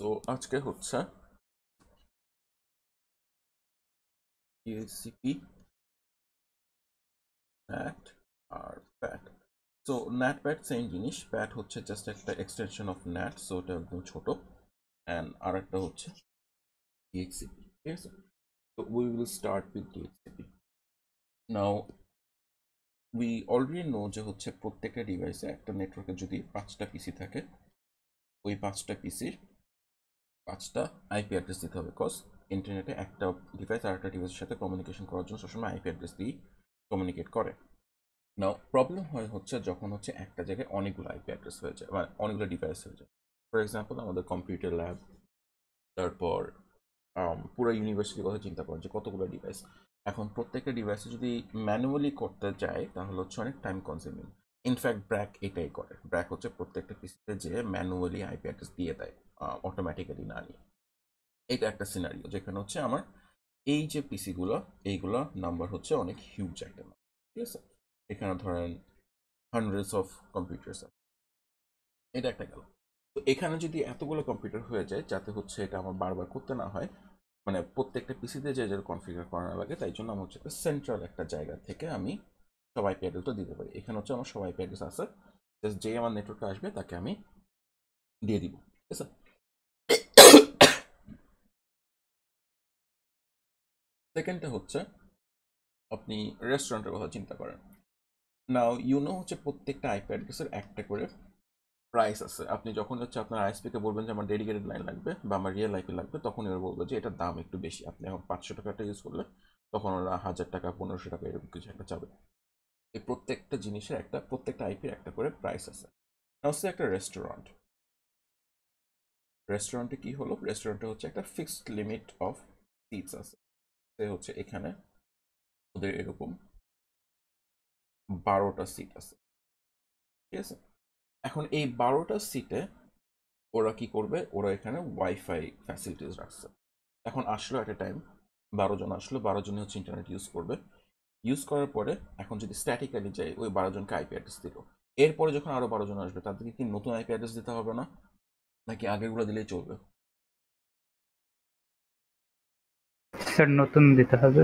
So আজকে হচ্ছে DHCP, NAT আর PAT। So NAT PAT same জিনিস। PAT হচ্ছে জাস্ট একটা এক্সটেনশন অফ NAT, সো ওটা একদম ছোট। অ্যান্ড আর একটা হচ্ছে DHCP, ঠিক আছে? তো we will start with DHCP। Now we already no যে হচ্ছে প্রত্যেকটা ডিভাইসে একটা নেটওয়ার্কে যদি 5টা পিসি থাকে, ওই 5টা পিসির 5টা আইপি অ্যাড্রেস দিতে হবে। বিকজ ইন্টারনেটে একটা ডিভাইস আর একটা ডিভাইসের সাথে কমিউনিকেশন করার জন্য সবসময় আইপি অ্যাড্রেস দিয়েই কমিউনিকেট করে। নাও প্রবলেম হয় হচ্ছে যখন হচ্ছে একটা জায়গায় অনেকগুলো আইপি অ্যাড্রেস হয়ে যায়, মানে অনেকগুলো ডিভাইস হয়ে যায়। ফর এক্সাম্পল আমাদের কম্পিউটার ল্যাব, তারপর পুরো ইউনিভার্সিটির কথা চিন্তা করেন যে কতগুলো ডিভাইস। এখন প্রত্যেকটা ডিভাইসে যদি ম্যানুয়ালি করতে যায় তাহলে হচ্ছে অনেক টাইম কনজিউমিং। ইনফ্যাক্ট ব্র্যাক এটাই করে। ব্র্যাক হচ্ছে প্রত্যেকটা পিসিতে যে ম্যানুয়ালি আইপি অ্যাড্রেস দিয়ে দেয়, অটোমেটিক্যালি না নিয়ে। এটা একটা সিনারিও যেখানে হচ্ছে আমার এই যে পিসিগুলো, এইগুলো নাম্বার হচ্ছে অনেক হিউজ একটা নাম্বার, ঠিক আছে? এখানে ধরেন হান্ড্রেডস অফ কম্পিউটার্স আছে। এটা একটা গেল। তো এখানে যদি এতগুলো কম্পিউটার হয়ে যায় যাতে হচ্ছে এটা আমার বারবার করতে না হয়, মানে প্রত্যেকটা পিসিতে যে যে কনফিগার করা না লাগে, তাই জন্য আমার হচ্ছে একটা সেন্ট্রাল একটা জায়গা থেকে আমি সব আইপি অ্যাড্রেসটা দিতে পারি। এখানে হচ্ছে আমার সব আইপি অ্যাড্রেস আছে, জাস্ট যে আমার নেটওয়ার্কে আসবে তাকে আমি দিয়ে দিব, ঠিক আছে? সেকেন্ডটা হচ্ছে আপনি রেস্টুরেন্টের কথা চিন্তা করেন। নাও ইউনো হচ্ছে প্রত্যেকটা আইপি অ্যাড্রেসের একটা করে প্রাইস আছে। আপনি যখন হচ্ছে আপনার আইএসপিকে বলবেন যে আমার ডেডিকেটেড লাইন লাগবে বা আমার রিয়েল আইপি লাগবে, তখন এরা বলবে যে এটার দাম একটু বেশি। আপনি এখন 500 টাকাটা ইউজ করলে তখন ওরা 1000 টাকা 1500 টাকা এরকম কিছু একটা চাবে। এই প্রত্যেকটা জিনিসের একটা, প্রত্যেকটা আইপির একটা করে প্রাইস আছে। হচ্ছে একটা রেস্টুরেন্ট। রেস্টুরেন্টে কি হলো, রেস্টুরেন্টে হচ্ছে একটা ফিক্সড লিমিট অফ সিটস আছে। সে হচ্ছে এখানে ওদের এরকম 12টা সিট আছে, ঠিক আছে? এখন এই 12টা সিটে ওরা কি করবে, ওরা এখানে ওয়াইফাই ফ্যাসিলিটিস রাখছে। এখন আসলো একটা টাইম, 12 জন আসলো, 12 জনই হচ্ছে ইন্টারনেট ইউজ করবে। ইউজ করার পরে এখন যদি স্ট্যাটিক্যালি যাই, ওই 12 জনকে আইপি অ্যাড্রেস দিল। এরপরে যখন আরো 12 জন আসবে তাদেরকে কি নতুন আইপি অ্যাড্রেস দিতে হবে না, নাকি আগেরগুলো দিলেই চলবে? স্যার নতুন দিতে হবে।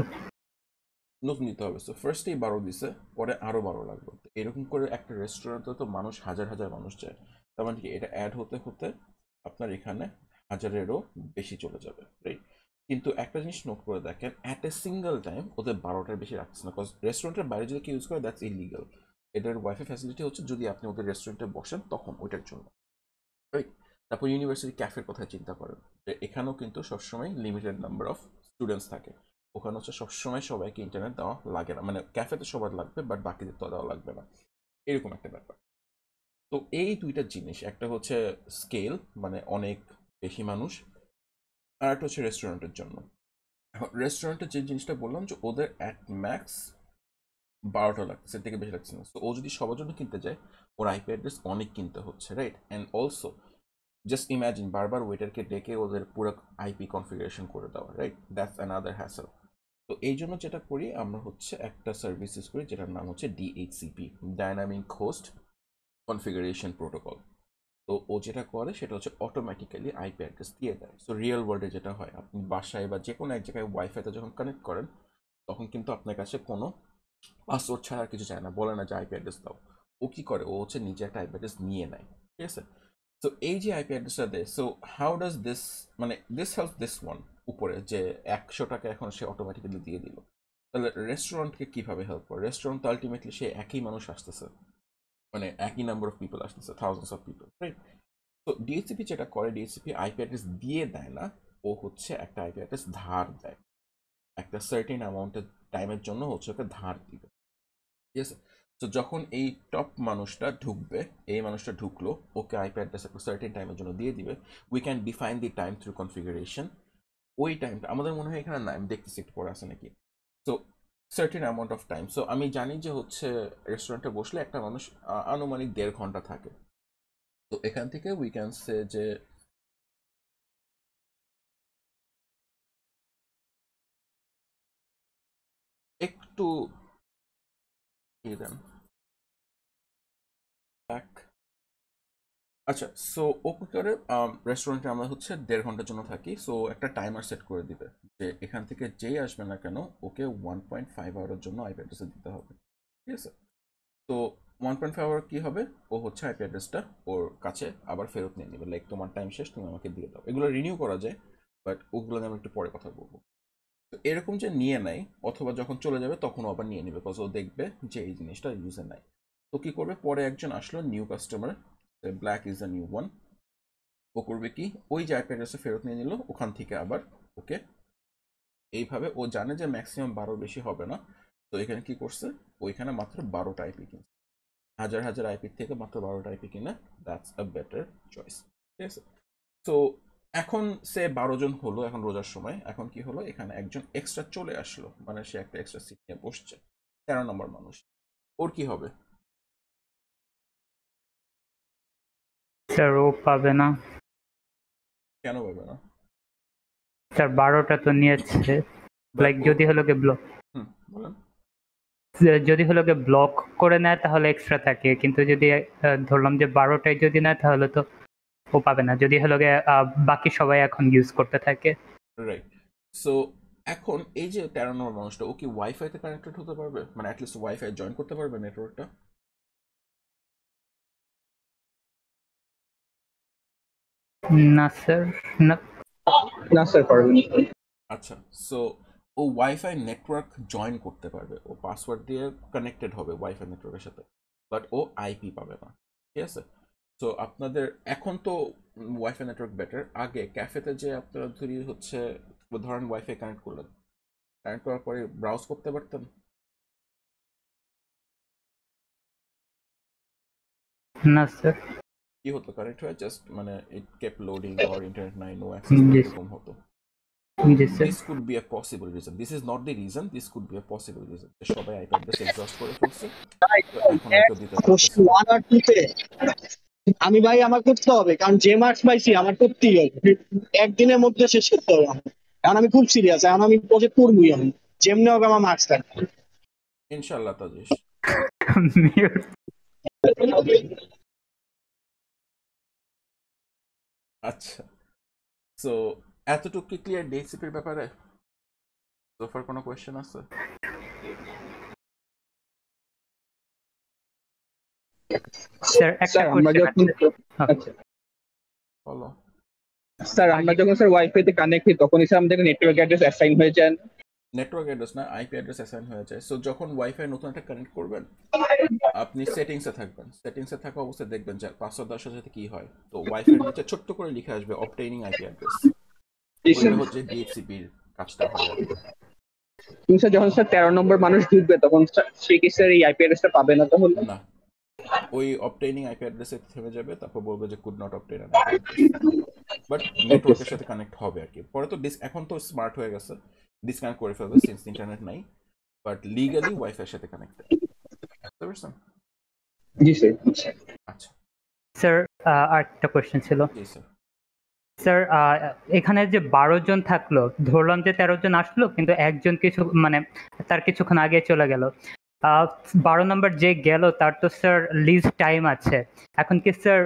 নতুন দিতে হবে। সো ফার্স্টেই 12 দিছে, পরে আরো 12 লাগবে। তো এরকম করে একটা রেস্টুরেন্টে তো মানুষ হাজার হাজার মানুষ যায়। তার মানে কি এটা অ্যাড হতে হতে আপনার এখানে হাজারেরও বেশি চলে যাবে, রাইট? কিন্তু একটা জিনিস নোট করে দেখেন, অ্যাট এ সিঙ্গেল টাইম ওদের 12টার বেশি রাখছে না। বিকজ রেস্টুরেন্টের বাইরে যদি কেউ ইউজ করে দ্যাটস ইলিগাল। এটার ওয়াইফাই ফ্যাসিলিটি হচ্ছে যদি আপনি ওদের রেস্টুরেন্টে বসেন তখন ওইটার জন্য, রাইট? তারপর ইউনিভার্সিটি ক্যাফের কথা চিন্তা করেন, যে এখানেও কিন্তু সবসময় লিমিটেড নাম্বার অফ স্টুডেন্টস থাকে। ওখানে হচ্ছে সবসময় সবাইকে ইন্টারনেট দেওয়া লাগে না, মানে ক্যাফেতে সবার লাগবে বাট বাকিদের তো দেওয়া লাগবে না, এরকম একটা ব্যাপার। তো এই দুইটা জিনিস, একটা হচ্ছে স্কেল, মানে অনেক বেশি মানুষ, আর একটা হচ্ছে রেস্টুরেন্টের জন্য। রেস্টুরেন্টের যে জিনিসটা বললাম যে ওদের অ্যাট ম্যাক্স 12টা লাগছে, এর থেকে বেশি লাগছে না। তো ও যদি সবার জন্য কিনতে যায়, ওর আইপি অ্যাড্রেস অনেক কিনতে হচ্ছে, right? And also just imagine বারবার ওয়েটারকে ডেকে ওদের পুরো আইপি কনফিগারেশন করে দেওয়া, রাইট? That's another hassle. তো এই জন্য যেটা করি আমরা হচ্ছে একটা সার্ভিস ইউজ করি যেটার নাম হচ্ছে DHCP, dynamic host configuration protocol. তো ও যেটা করে সেটা হচ্ছে অটোমেটিক্যালি আইপি অ্যাড্রেস দিয়ে দেয়। সো রিয়েল ওয়ার্ল্ডে যেটা হয়, আপনি বাসায় বা যে কোনো এক জায়গায় ওয়াইফাইতে যখন কানেক্ট করেন, তখন কিন্তু আপনার কাছে কোনো পাসওয়ার্ড ছাড়া আর কিছু চায় না, বলে না যে আইপি অ্যাড্রেস দাও। ও কি করে, ও হচ্ছে নিজে একটা আইপি অ্যাড্রেস নিয়ে নেয়, ঠিক আছে? সো এই যে আইপি অ্যাড্রেসটা দেয়, সো হাউ ডাজ দিস, মানে দিস হেল্প দিস ওয়ান, উপরে যে 100 টাকা এখন সে অটোমেটিক্যালি দিয়ে দিল, তাহলে রেস্টুরেন্টকে কিভাবে হেল্প করে? রেস্টুরেন্ট তো আলটিমেটলি সে একই মানুষ আসতেছে, মানে একই নাম্বার অফ পিপল আসতেছে, থাউজেন্ডস অফ পিপল, রাইট? তো ডিএসসিপি যেটা করে, ডিএসসিপি আইপি অ্যাড্রেস দিয়ে দেয় না, ও হচ্ছে একটা আইপি অ্যাড্রেস ধার দেয়। একটা সার্টেন অ্যামাউন্টের টাইমের জন্য হচ্ছে ওকে ধার দিবে, ঠিক আছে? তো যখন এই টপ মানুষটা ঢুকবে, এই মানুষটা ঢুকলো, ওকে আইপি অ্যাড্রেস একটা সার্টেন টাইমের জন্য দিয়ে দিবে। We can define the time through configuration. ওই টাইমটা আমাদের মনে হয় এখানে না, আমি দেখতেছি একটু পরে আছে নাকি। তো certain amount of time, so আমি জানি যে হচ্ছে রেস্টুরেন্টে বসলে একটা মানুষ আনুমানিক 1.5 ঘন্টা থাকে। তো এখান থেকে উই ক্যান সে যে একটু দেন ব্যাক। আচ্ছা, সো ও কি করে, রেস্টুরেন্টে আমরা হচ্ছে 1.5 ঘন্টার জন্য থাকি, সো একটা টাইমার সেট করে দিবে যে এখান থেকে যেই আসবে না কেন ওকে 1.5 আওয়ারের জন্য আইপি অ্যাড্রেসে দিতে হবে। ঠিক আছে, তো 1.5 আওয়ার কি হবে, ও হচ্ছে আইপি অ্যাড্রেসটা ওর কাছে আবার ফেরত নিয়ে নেবে, লাইক তোমার টাইম শেষ, তুমি আমাকে দিয়ে দাও। এগুলো রিনিউ করা যায়, বাট ওগুলো নিয়ে আমি একটু পরে কথা বলবো। তো এরকম যে নিয়ে নেয় অথবা যখন চলে যাবে তখনও আবার নিয়ে নেবে, বিকজ ও দেখবে যে এই জিনিসটা ইউজে নাই। তো কি করবে, পরে একজন আসলো new customer, black is the new one, ও করবে কি, ওই যে আইপি অ্যাড্রেসে ফেরত নিয়ে নিল, ওখান থেকে আবার ওকে এইভাবে, ও জানে যে ম্যাক্সিমাম 12 বেশি হবে না, তো এখানে কি করছে, ওইখানে মাত্র 12টা আইপি কিনছে, হাজার হাজার আইপি থেকে মাত্র 12টা আইপি কিনা, দ্যাটস আ বেটার চয়েস। ঠিক আছে, তো এখন সে 12 জন হলো, এখন রোজার সময়, এখন কি হলো, এখানে একজন এক্সট্রা চলে আসলো, মানে সে একটা এক্সট্রা সিট নিয়ে বসছে, 13 নম্বর মানুষ, ওর কি হবে? স্যার ও পাবে না। কেন পাবে না? স্যার 12টা তো নিয়েছে, বাট লাইক ও, যদি হলো গিয়ে ব্লক, হুম, বলেন। যদি হলো গিয়ে ব্লক করে নেয় তাহলে এক্সট্রা থাকে, কিন্তু যদি ধরলাম যে 12টায় যদি নেয় তাহলে তো ও পাবে না, যদি হলো গিয়ে বাকি সবাই এখন ইউজ করতে থাকে। রাইট, সো এখন এই যে 13 নম্বর মানুষটা, ও কি ওয়াইফাইতে কানেক্টেড হতে পারবে, মানে অ্যাটলিস্ট ওয়াইফাই জয়েন করতে পারবে নেটওয়ার্কটা? না স্যার, না। না স্যার, পারবেন। আচ্ছা, সো ও ওয়াইফাই নেটওয়ার্ক জয়েন করতে পারবে, ও পাসওয়ার্ড দিয়ে কানেক্টেড হবে ওয়াইফাই নেটওয়ার্কের সাথে, বাট ও আইপি পাবে না। ঠিক আছে, সো আপনাদের এখন তো ওয়াইফাই নেটওয়ার্ক বেটার, আগে ক্যাফেতে যে আপনারা ধরি হচ্ছে, ধরেন ওয়াইফাই কানেক্ট করলেন, কানেক্ট করার পরে ব্রাউজ করতে পারতেন? না স্যার। কি হতো, কানেক্ট হয়ে জাস্ট মানে it keep loading or internet নাই, নো অ্যাক্সেস নাই, জি, এরকম হতো। জি sir. This could be a possible reason, this is not the reason, this could be a possible reason, যে সবাই আইপি অ্যাড্রেস এক্সস্ট করে ফেলছে, তো এখন আর কেউ দিতে পারতেছে কোশ্চেন না। 1 আর 2 তে আমি ভাই আমার করতে হবে, কারণ যে মার্কস পাইছি আমার করতেই হবে, একদিনের মধ্যে শেষ করতে হবে আমার। এখন আমি খুব সিরিয়াস, এখন আমি প্রজেক্ট করবই, আমি যেমনি হোক আমার মার্কস থাকবে। ইনশাল্লাহ তাজিশ। আচ্ছা, সো এতটুকু কি ক্লিয়ার ডিএইচসিপির ব্যাপারে? সোফার কোনো কোয়েশ্চেন আছে? স্যার একটা স্যার আমরা কোশ্চেন যখন আছে। হ্যাঁ। আচ্ছা বলো। স্যার, আমরা যখন স্যার ওয়াইফাই তে কানেক্ট হই তখনই স্যার আমাদের নেটওয়ার্ক অ্যাড্রেস অ্যাসাইন হয়ে যায়। নেটওয়ার্ক অ্যাড্রেস না, আইপি অ্যাড্রেস অ্যাসাইন হয়ে যায়। সো যখন ওয়াইফাই নতুন একটা কানেক্ট করবেন, আপনি সেটিংসে থাকবেন, সেটিংসে থাকা অবস্থায় দেখবেন যে পাসওয়ার্ড দেওয়ার সাথে সাথে কি হয়, তো ওয়াইফাই নিচে ছোট্ট করে লিখে আসবে অবটেইনিং আইপি অ্যাড্রেস, ওইটা হচ্ছে ডিএইচসিপির কাজটা হয় আর কি। কিন্তু স্যার যখন স্যার 13 নম্বর মানুষ ঢুকবে তখন সে কি স্যার এই আইপি অ্যাড্রেসটা পাবে না তাহলে? না, ওই অবটেইনিং আইপি অ্যাড্রেসে থেমে যাবে, তারপর বলবে যে could not obtain an IP address, but ওকে নেটওয়ার্কের স্যার। সাথে কানেক্ট হবে আর কি। পরে তো এখন তো স্মার্ট হয়ে গেছে, ডিসকানেক্ট করে ফেলবে সিন্স ইন্টারনেট নাই, বাট লিগালি ওয়াইফাইয়ের সাথে কানেক্টেড। বুঝতে পারছেন? জি স্যার। আচ্ছা, স্যার আরেকটা কোশ্চেন ছিল। জি স্যার। স্যার এখানে যে 12 জন থাকলো, ধরলাম যে 13 জন আসলো কিন্তু একজন কিছু মানে তার কিছুক্ষণ আগে চলে গেল, 12 নম্বর যে গেল তার তো স্যার লিস্ট টাইম আছে, এখন কি স্যার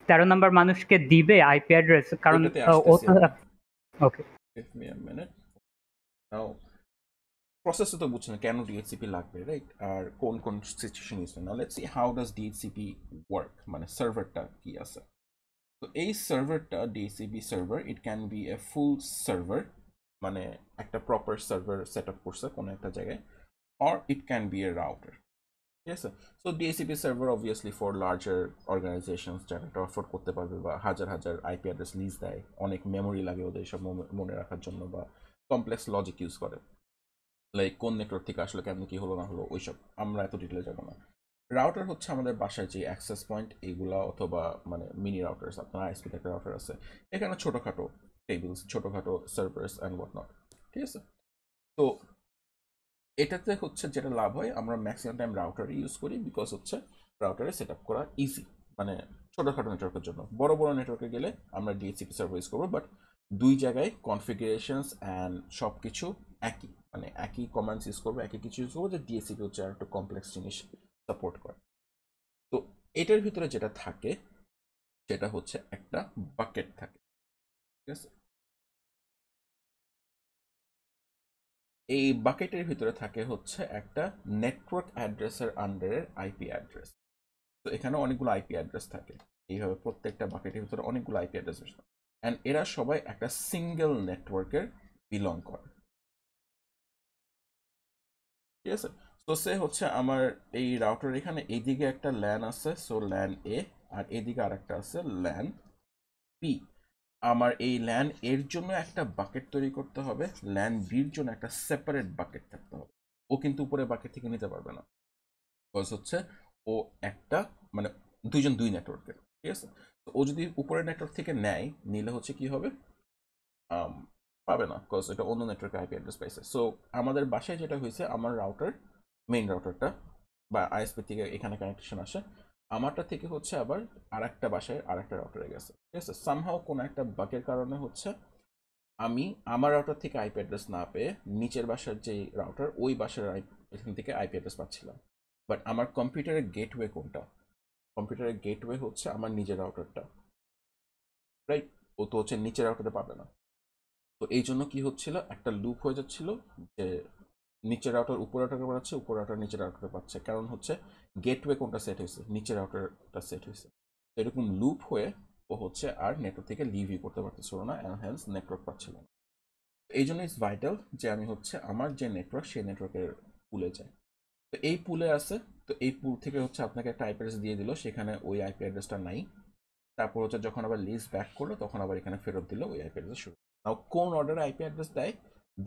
13 নম্বর মানুষকে দিবে আইপি অ্যাড্রেস, কারণ ওইটাতে ও আসতেছি তো। আমি, okay. Give me a minute. Now প্রসেসটা তো বুঝছেন কেন ডিএইচসিপি লাগবে, রাইট? আর কোন কোন সিচুয়েশন ইউজ হয়। Now let's see how does DHCP work, মানে সার্ভারটা কি আছে। তো এই সার্ভারটা DHCP server, it can be a full server, মানে একটা প্রপার সার্ভার সেট আপ করছে কোনো একটা জায়গায়, or it can be a router. Yes, sir. So DHCP server obviously for larger organizations যারা এটা অফার করতে পারবে বা হাজার হাজার আইপি অ্যাড্রেস লিজ দেয়, অনেক মেমোরি লাগে ওদের সব মনে রাখার জন্য, বা কমপ্লেক্স লজিক ইউজ করে, লাইক কোন নেটওয়ার্ক থেকে আসলে কেমন কি হলো না হলো ওইসব আমরা এত ডিটেলে যাবো না। রাউটার হচ্ছে আমাদের বাসায় যে অ্যাক্সেস পয়েন্ট এগুলা, অথবা মানে মিনি রাউটার্স, আপনার আইএসপিতে একটা রাউটার আছে, এখানে ছোটোখাটো টেবিলস, ছোটোখাটো সার্ভার্স অ্যান্ড হোয়াট নট। ঠিক আছে, তো এটাতে হচ্ছে যেটা লাভ হয়, আমরা ম্যাক্সিমাম টাইম রাউটারই ইউজ করি, বিকজ হচ্ছে রাউটারে সেট আপ করা ইজি, মানে ছোটোখাটো নেটওয়ার্কের জন্য। বড় বড় নেটওয়ার্কে গেলে আমরা ডিএইচসিপি সার্ভার ইউজ করবো, বাট দুই জায়গায় কনফিগারেশনস অ্যান্ড সব কিছু একই, মানে একই কমান্ডস ইউজ করবো, একই কিছু ইউজ করবো, যে ডিএইচসিপি হচ্ছে আর একটু কমপ্লেক্স জিনিস সাপোর্ট করে। তো এটার ভিতরে যেটা থাকে, সেটা হচ্ছে একটা বাকেট থাকে, ঠিক আছে? এই বাকেটের ভিতরে থাকে হচ্ছে একটা নেটওয়ার্ক অ্যাড্রেসের আন্ডারের আইপি অ্যাড্রেস। তো এখানে অনেকগুলো আইপি অ্যাড্রেস থাকে, এইভাবে প্রত্যেকটা বাকেটের ভিতরে অনেকগুলো আইপি অ্যাড্রেস থাকে, অ্যান্ড এরা সবাই একটা সিঙ্গেল নেটওয়ার্কের বিলং করে, ঠিক আছে? তো সে হচ্ছে আমার এই রাউটার এখানে এইদিকে একটা ল্যান আছে, সো ল্যান এ, আর এদিকে আর একটা আছে ল্যান বি। আমার এই ল্যান এর জন্য একটা বাকেট তৈরি করতে হবে, ল্যান বির জন্য একটা সেপারেট বাকেট থাকতে হবে। ও কিন্তু উপরে বাকেট থেকে নিতে পারবে না, বিকজ হচ্ছে ও একটা মানে দুইজন দুই নেটওয়ার্কের, ঠিক আছে? তো ও যদি উপরের নেটওয়ার্ক থেকে নেয়, নিলে হচ্ছে কি হবে, আম, পাবে না, বিকজ এটা অন্য নেটওয়ার্কে আইপি অ্যাড্রেস পাইছে। সো আমাদের বাসায় যেটা হয়েছে, আমার রাউটার, মেইন রাউটারটা বা আইএসপি থেকে এখানে কানেকশন আসে, আমারটা থেকে হচ্ছে আবার আর একটা বাসায় আর একটা রাউটারে গেছে, ঠিক আছে? সামহাও কোনো একটা বাকের কারণে হচ্ছে আমি আমার রাউটার থেকে আইপি অ্যাড্রেস না পেয়ে নিচের বাসার যে রাউটার, ওই বাসার এখান থেকে আইপি অ্যাড্রেস পাচ্ছিলাম। বাট আমার কম্পিউটারের গেটওয়ে কোনটা? কম্পিউটারের গেটওয়ে হচ্ছে আমার নিজের রাউটারটা, রাইট? ও তো হচ্ছে নিচের রাউটারে পাবে না। তো এই জন্য কি হচ্ছিল, একটা লুপ হয়ে যাচ্ছিল যে নিচের রাউটার উপর রাউটারে পাচ্ছে, উপর রাউটার নিচের রাউটারে পাচ্ছে, কারণ হচ্ছে গেটওয়ে কোনটা সেট হয়েছে, নিচের রাউটারটা সেট হয়েছে। এরকম লুপ হয়ে ও হচ্ছে আর নেটওয়ার্ক থেকে লিভই করতে পারতেছিল না, অ্যান্ড হ্যান্স নেটওয়ার্ক পাচ্ছিল না। এই জন্য ইটস ভাইটাল যে আমি হচ্ছে আমার যে নেটওয়ার্ক, সেই নেটওয়ার্কের পুলে যাই। তো এই পুলে আছে, তো এই পুল থেকে হচ্ছে আপনাকে একটা আইপি অ্যাড্রেস দিয়ে দিল, সেখানে ওই আইপি অ্যাড্রেসটা নাই। তারপর হচ্ছে যখন আবার লিস্ট ব্যাক করলো, তখন আবার এখানে ফেরত দিল ওই আইপি অ্যাড্রেস শুরু। নাও কোন অর্ডারে আইপি অ্যাড্রেস দেয়,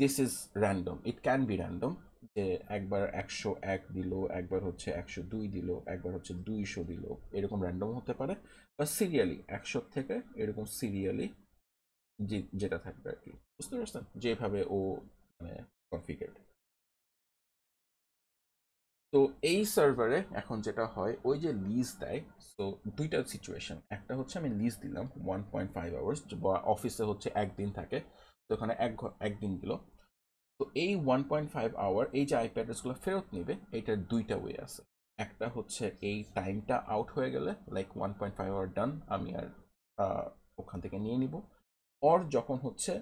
this is random, it can B random, যে একবার 101 দিল, একবার হচ্ছে 102 দিল, একবার হচ্ছে 200 দিল, এরকম র্যান্ডম হতে পারে, বা সিরিয়ালি 100 থেকে এরকম সিরিয়ালি যেটা থাকবে আর কি, বুঝতে পারছেন যেভাবে ও মানে কনফিগার্ড। তো এই সার্ভারে এখন যেটা হয়, ওই যে লিজ দেয়, সো দুইটা সিচুয়েশন, একটা হচ্ছে আমি লিজ দিলাম 1.5 আওয়ার্স, বা অফিসে হচ্ছে একদিন থাকে, তো ওখানে একদিন দিল। তো এই 1.5 আওয়ার এই যে আইপি অ্যাড্রেসগুলো ফেরত নেবে, এইটার দুইটা ওয়ে আছে। একটা হচ্ছে এই টাইমটা আউট হয়ে গেলে, লাইক 1.5 আওয়ার ডান, আমি আর ওখান থেকে নিয়ে নিব। অর যখন হচ্ছে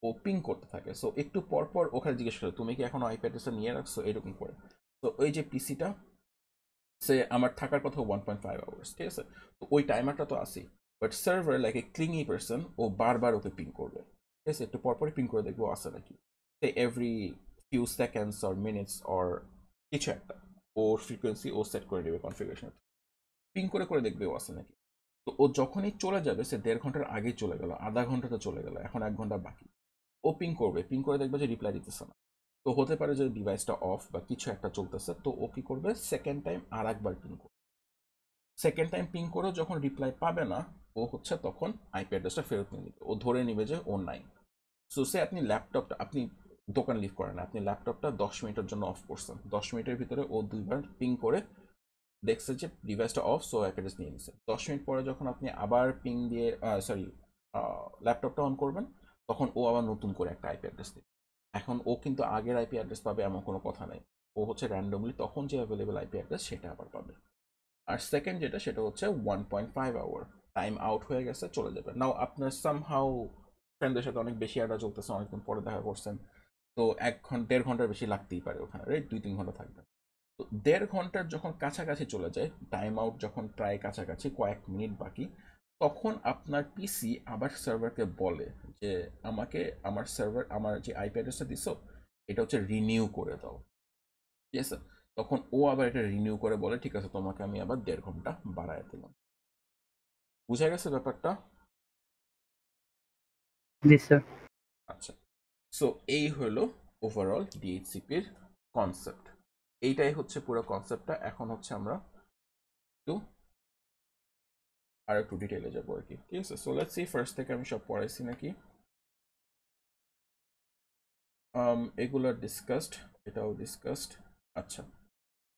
ও পিং করতে থাকে, সো একটু পর পর ওখানে জিজ্ঞেস করে তুমি কি এখনো আইপি অ্যাড্রেসটা নিয়ে রাখছো, এরকম করে। তো ওই যে পিসিটা, সে আমার থাকার কথা 1.5 আওয়ার্স, ঠিক আছে? তো ওই টাইমারটা তো আসি, but server like a clingy person, ও বারবার ওকে পিং করবে, ঠিক আছে? একটু পরপরই পিং করে দেখবো আসে নাকি, every few seconds or minutes or কিছু একটা, ওর ফ্রিকোয়েন্সি ও সেট করে নেবে কনফিগারেশন, পিং করে করে দেখবে ও আসে নাকি। তো ও যখনই চলে যাবে, সে 1.5 ঘন্টার আগেই চলে গেল, আধা ঘন্টাতে চলে গেল, এখন 1 ঘন্টা বাকি, ও পিং করবে, পিং করে দেখবে যে রিপ্লাই দিতেছে না। তো হতে পারে যে ডিভাইসটা অফ বা কিছু একটা চলতেছে, তো ও কি করবে, সেকেন্ড টাইম আর একবার পিং করবে। সেকেন্ড টাইম পিং করেও যখন রিপ্লাই পাবে না, ও হচ্ছে তখন আইপি অ্যাড্রেসটা ফেরত নিয়ে নিবে, ও ধরে নিবে যে ও নাই। সো সে আপনি ল্যাপটপটা, আপনি দোকান লিভ করেন, আপনি ল্যাপটপটা 10 মিনিটের জন্য অফ করছেন, 10 মিনিটের ভিতরে ও দুইবার পিং করে দেখছে যে ডিভাইসটা অফ, সো আইপি অ্যাড্রেস নিয়ে নিছে। 10 মিনিট পরে যখন আপনি আবার পিং দিয়ে সরি ল্যাপটপটা অন করবেন, তখন ও আবার নতুন করে একটা আইপি অ্যাড্রেস দিবে। এখন ও কিন্তু আগের আইপি অ্যাড্রেস পাবে এমন কোনো কথা নাই, ও হচ্ছে র্যান্ডমলি তখন যে অ্যাভেলেবল আইপি অ্যাড্রেস সেটা আবার পাবে। আর সেকেন্ড যেটা, সেটা হচ্ছে 1.5 আওয়ার টাইম আউট হয়ে গেছে, চলে যাবে। নাও আপনার সামহাউ ফ্রেন্ডদের সাথে অনেক বেশি আড্ডা চলতেছে, অনেকদিন পরে দেখা করছেন, তো 1 ঘন্টা 1.5 ঘন্টার বেশি লাগতেই পারে ওখানে, রাইট? 2-3 ঘন্টা থাকবে। তো 1.5 ঘন্টার যখন কাছাকাছি চলে যায়, টাইম আউট যখন প্রায় কাছাকাছি, কয়েক মিনিট বাকি, তখন আপনার পিসি আবার সার্ভারকে বলে যে আমাকে আমার সার্ভার, আমার যে আইপি অ্যাড্রেসটা দিছো, এটা হচ্ছে রিনিউ করে দাও, ঠিক আছে? তখন ও আবার এটা রিনিউ করে বলে ঠিক আছে, তোমাকে আমি আবার 1.5 ঘন্টা বাড়ায় দিলাম। বুঝা গেছে ব্যাপারটা? জি স্যার। আচ্ছা, সো এই হলো ওভারঅল ডিএইচসিপির কনসেপ্ট। এইটাই হচ্ছে পুরো কনসেপ্টটা। এখন হচ্ছে আমরা একটু আর একটু ডিটেইলে যাবো আর কি, ঠিক আছে? সো লেটস সি ফার্স্ট থেকে আমি সব পড়াইছি নাকি। এগুলো ডিসকাসড, এটাও ডিসকাসড। আচ্ছা,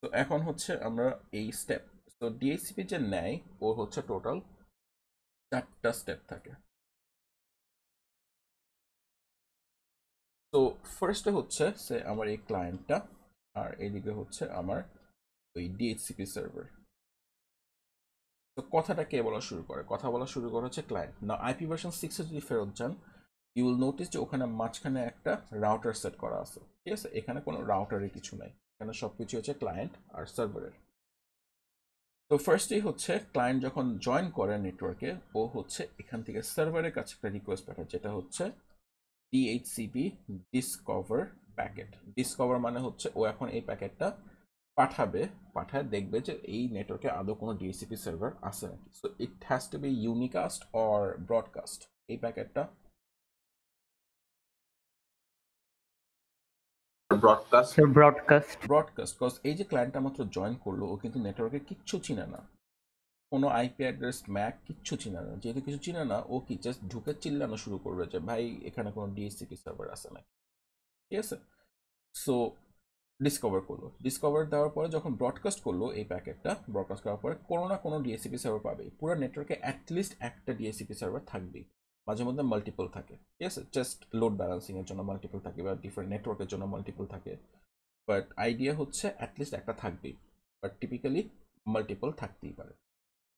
তো এখন হচ্ছে আমরা এই স্টেপ, তো ডিএইচসিপি যে নেয়, ওর হচ্ছে টোটাল 4টা স্টেপ থাকে। তো ফার্স্টে হচ্ছে সে আমার এই ক্লায়েন্টটা, আর এদিকে হচ্ছে আমার ওই ডিএইচসিপি সার্ভার। তো কথাটা কে বলা শুরু করে? কথা বলা শুরু করে হচ্ছে ক্লায়েন্ট। না আইপি ভার্সন 6 যদি ফেরত যান, ইউ উইল নোটিস যে ওখানে মাঝখানে একটা রাউটার সেট করা আছে, ঠিক আছে? এখানে কোনো রাউটারের কিছু নাই, এখানে সবকিছু হচ্ছে ক্লায়েন্ট আর সার্ভারের। তো ফার্স্টেই হচ্ছে ক্লায়েন্ট যখন জয়েন করে নেটওয়ার্কে, ও হচ্ছে এখান থেকে সার্ভারের কাছে একটা রিকোয়েস্ট পাঠায়, যেটা হচ্ছে DHCP ডিসকভার প্যাকেট। ডিসকভার মানে হচ্ছে ও এখন এই প্যাকেটটা পাঠাবে, পাঠায় দেখবে যে এই নেটওয়ার্কে আদৌ কোনো ডিএসসিপি সার্ভার আছে নাকি। So it has to be unicast or broadcast. এই প্যাকেটটা broadcast, sir broadcast. Broadcast cause এই যে ক্লায়েন্টটা মাত্র জয়েন করলো, ও কিন্তু নেটওয়ার্কে কিচ্ছু চিনে না, কোনো আইপি অ্যাড্রেস ম্যাক কিচ্ছু চিনে না। যেহেতু কিছু চিনে না, ও কি জাস্ট ঢুকে চিল্লানো শুরু করবে যে ভাই এখানে কোনো ডিএসসিপি সার্ভার আছে নাকি, ঠিক আছে? সো ডিসকভার করলো, ডিসকভার দেওয়ার পরে যখন ব্রডকাস্ট করলো এই প্যাকেটটা, ব্রডকাস্ট করার পরে কোনো না কোনো ডিএসসিপি সার্ভার পাবে। পুরো নেটওয়ার্কে অ্যাটলিস্ট একটা ডিএসসিপি সার্ভার থাকবেই, মাঝে মধ্যে মাল্টিপল থাকে, ঠিক আছে? জাস্ট লোড ব্যালেন্সিং এর জন্য মাল্টিপল থাকে বা ডিফারেন্ট নেটওয়ার্কের জন্য মাল্টিপল থাকে, বাট আইডিয়া হচ্ছে অ্যাটলিস্ট একটা থাকবেই, বাট টিপিক্যালি মাল্টিপল থাকতেই পারে।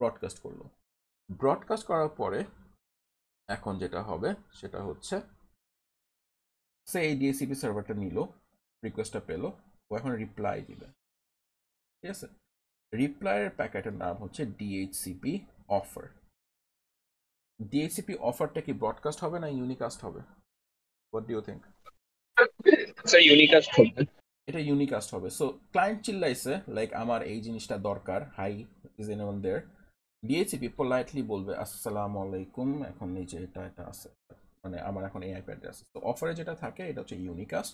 ব্রডকাস্ট করলো, ব্রডকাস্ট করার পরে এখন যেটা হবে সেটা হচ্ছে সে এই ডিএসসিপি সার্ভারটা নিল, রিকোয়েস্টটা পেলো, ও এখন রিপ্লাই দিবে, ঠিক আছে? রিপ্লাইয়ের প্যাকেটের নাম হচ্ছে ডিএইচসিপি অফার। ডিএইচসিপি অফারটা কি ব্রডকাস্ট হবে না ইউনিকাস্ট হবে? What do you think? Sir unicast হবে। এটা ইউনিকাস্ট হবে। সো ক্লায়েন্ট চিল্লাইছে লাইক আমার এই জিনিসটা দরকার, hi is anyone there? DHCP politely বলবে আসসালামু আলাইকুম, এখন এই যে এটা এটা আছে, মানে আমার এখন এই আইপি অ্যাড্রেস। তো অফারে যেটা থাকে এটা হচ্ছে ইউনিকাস্ট,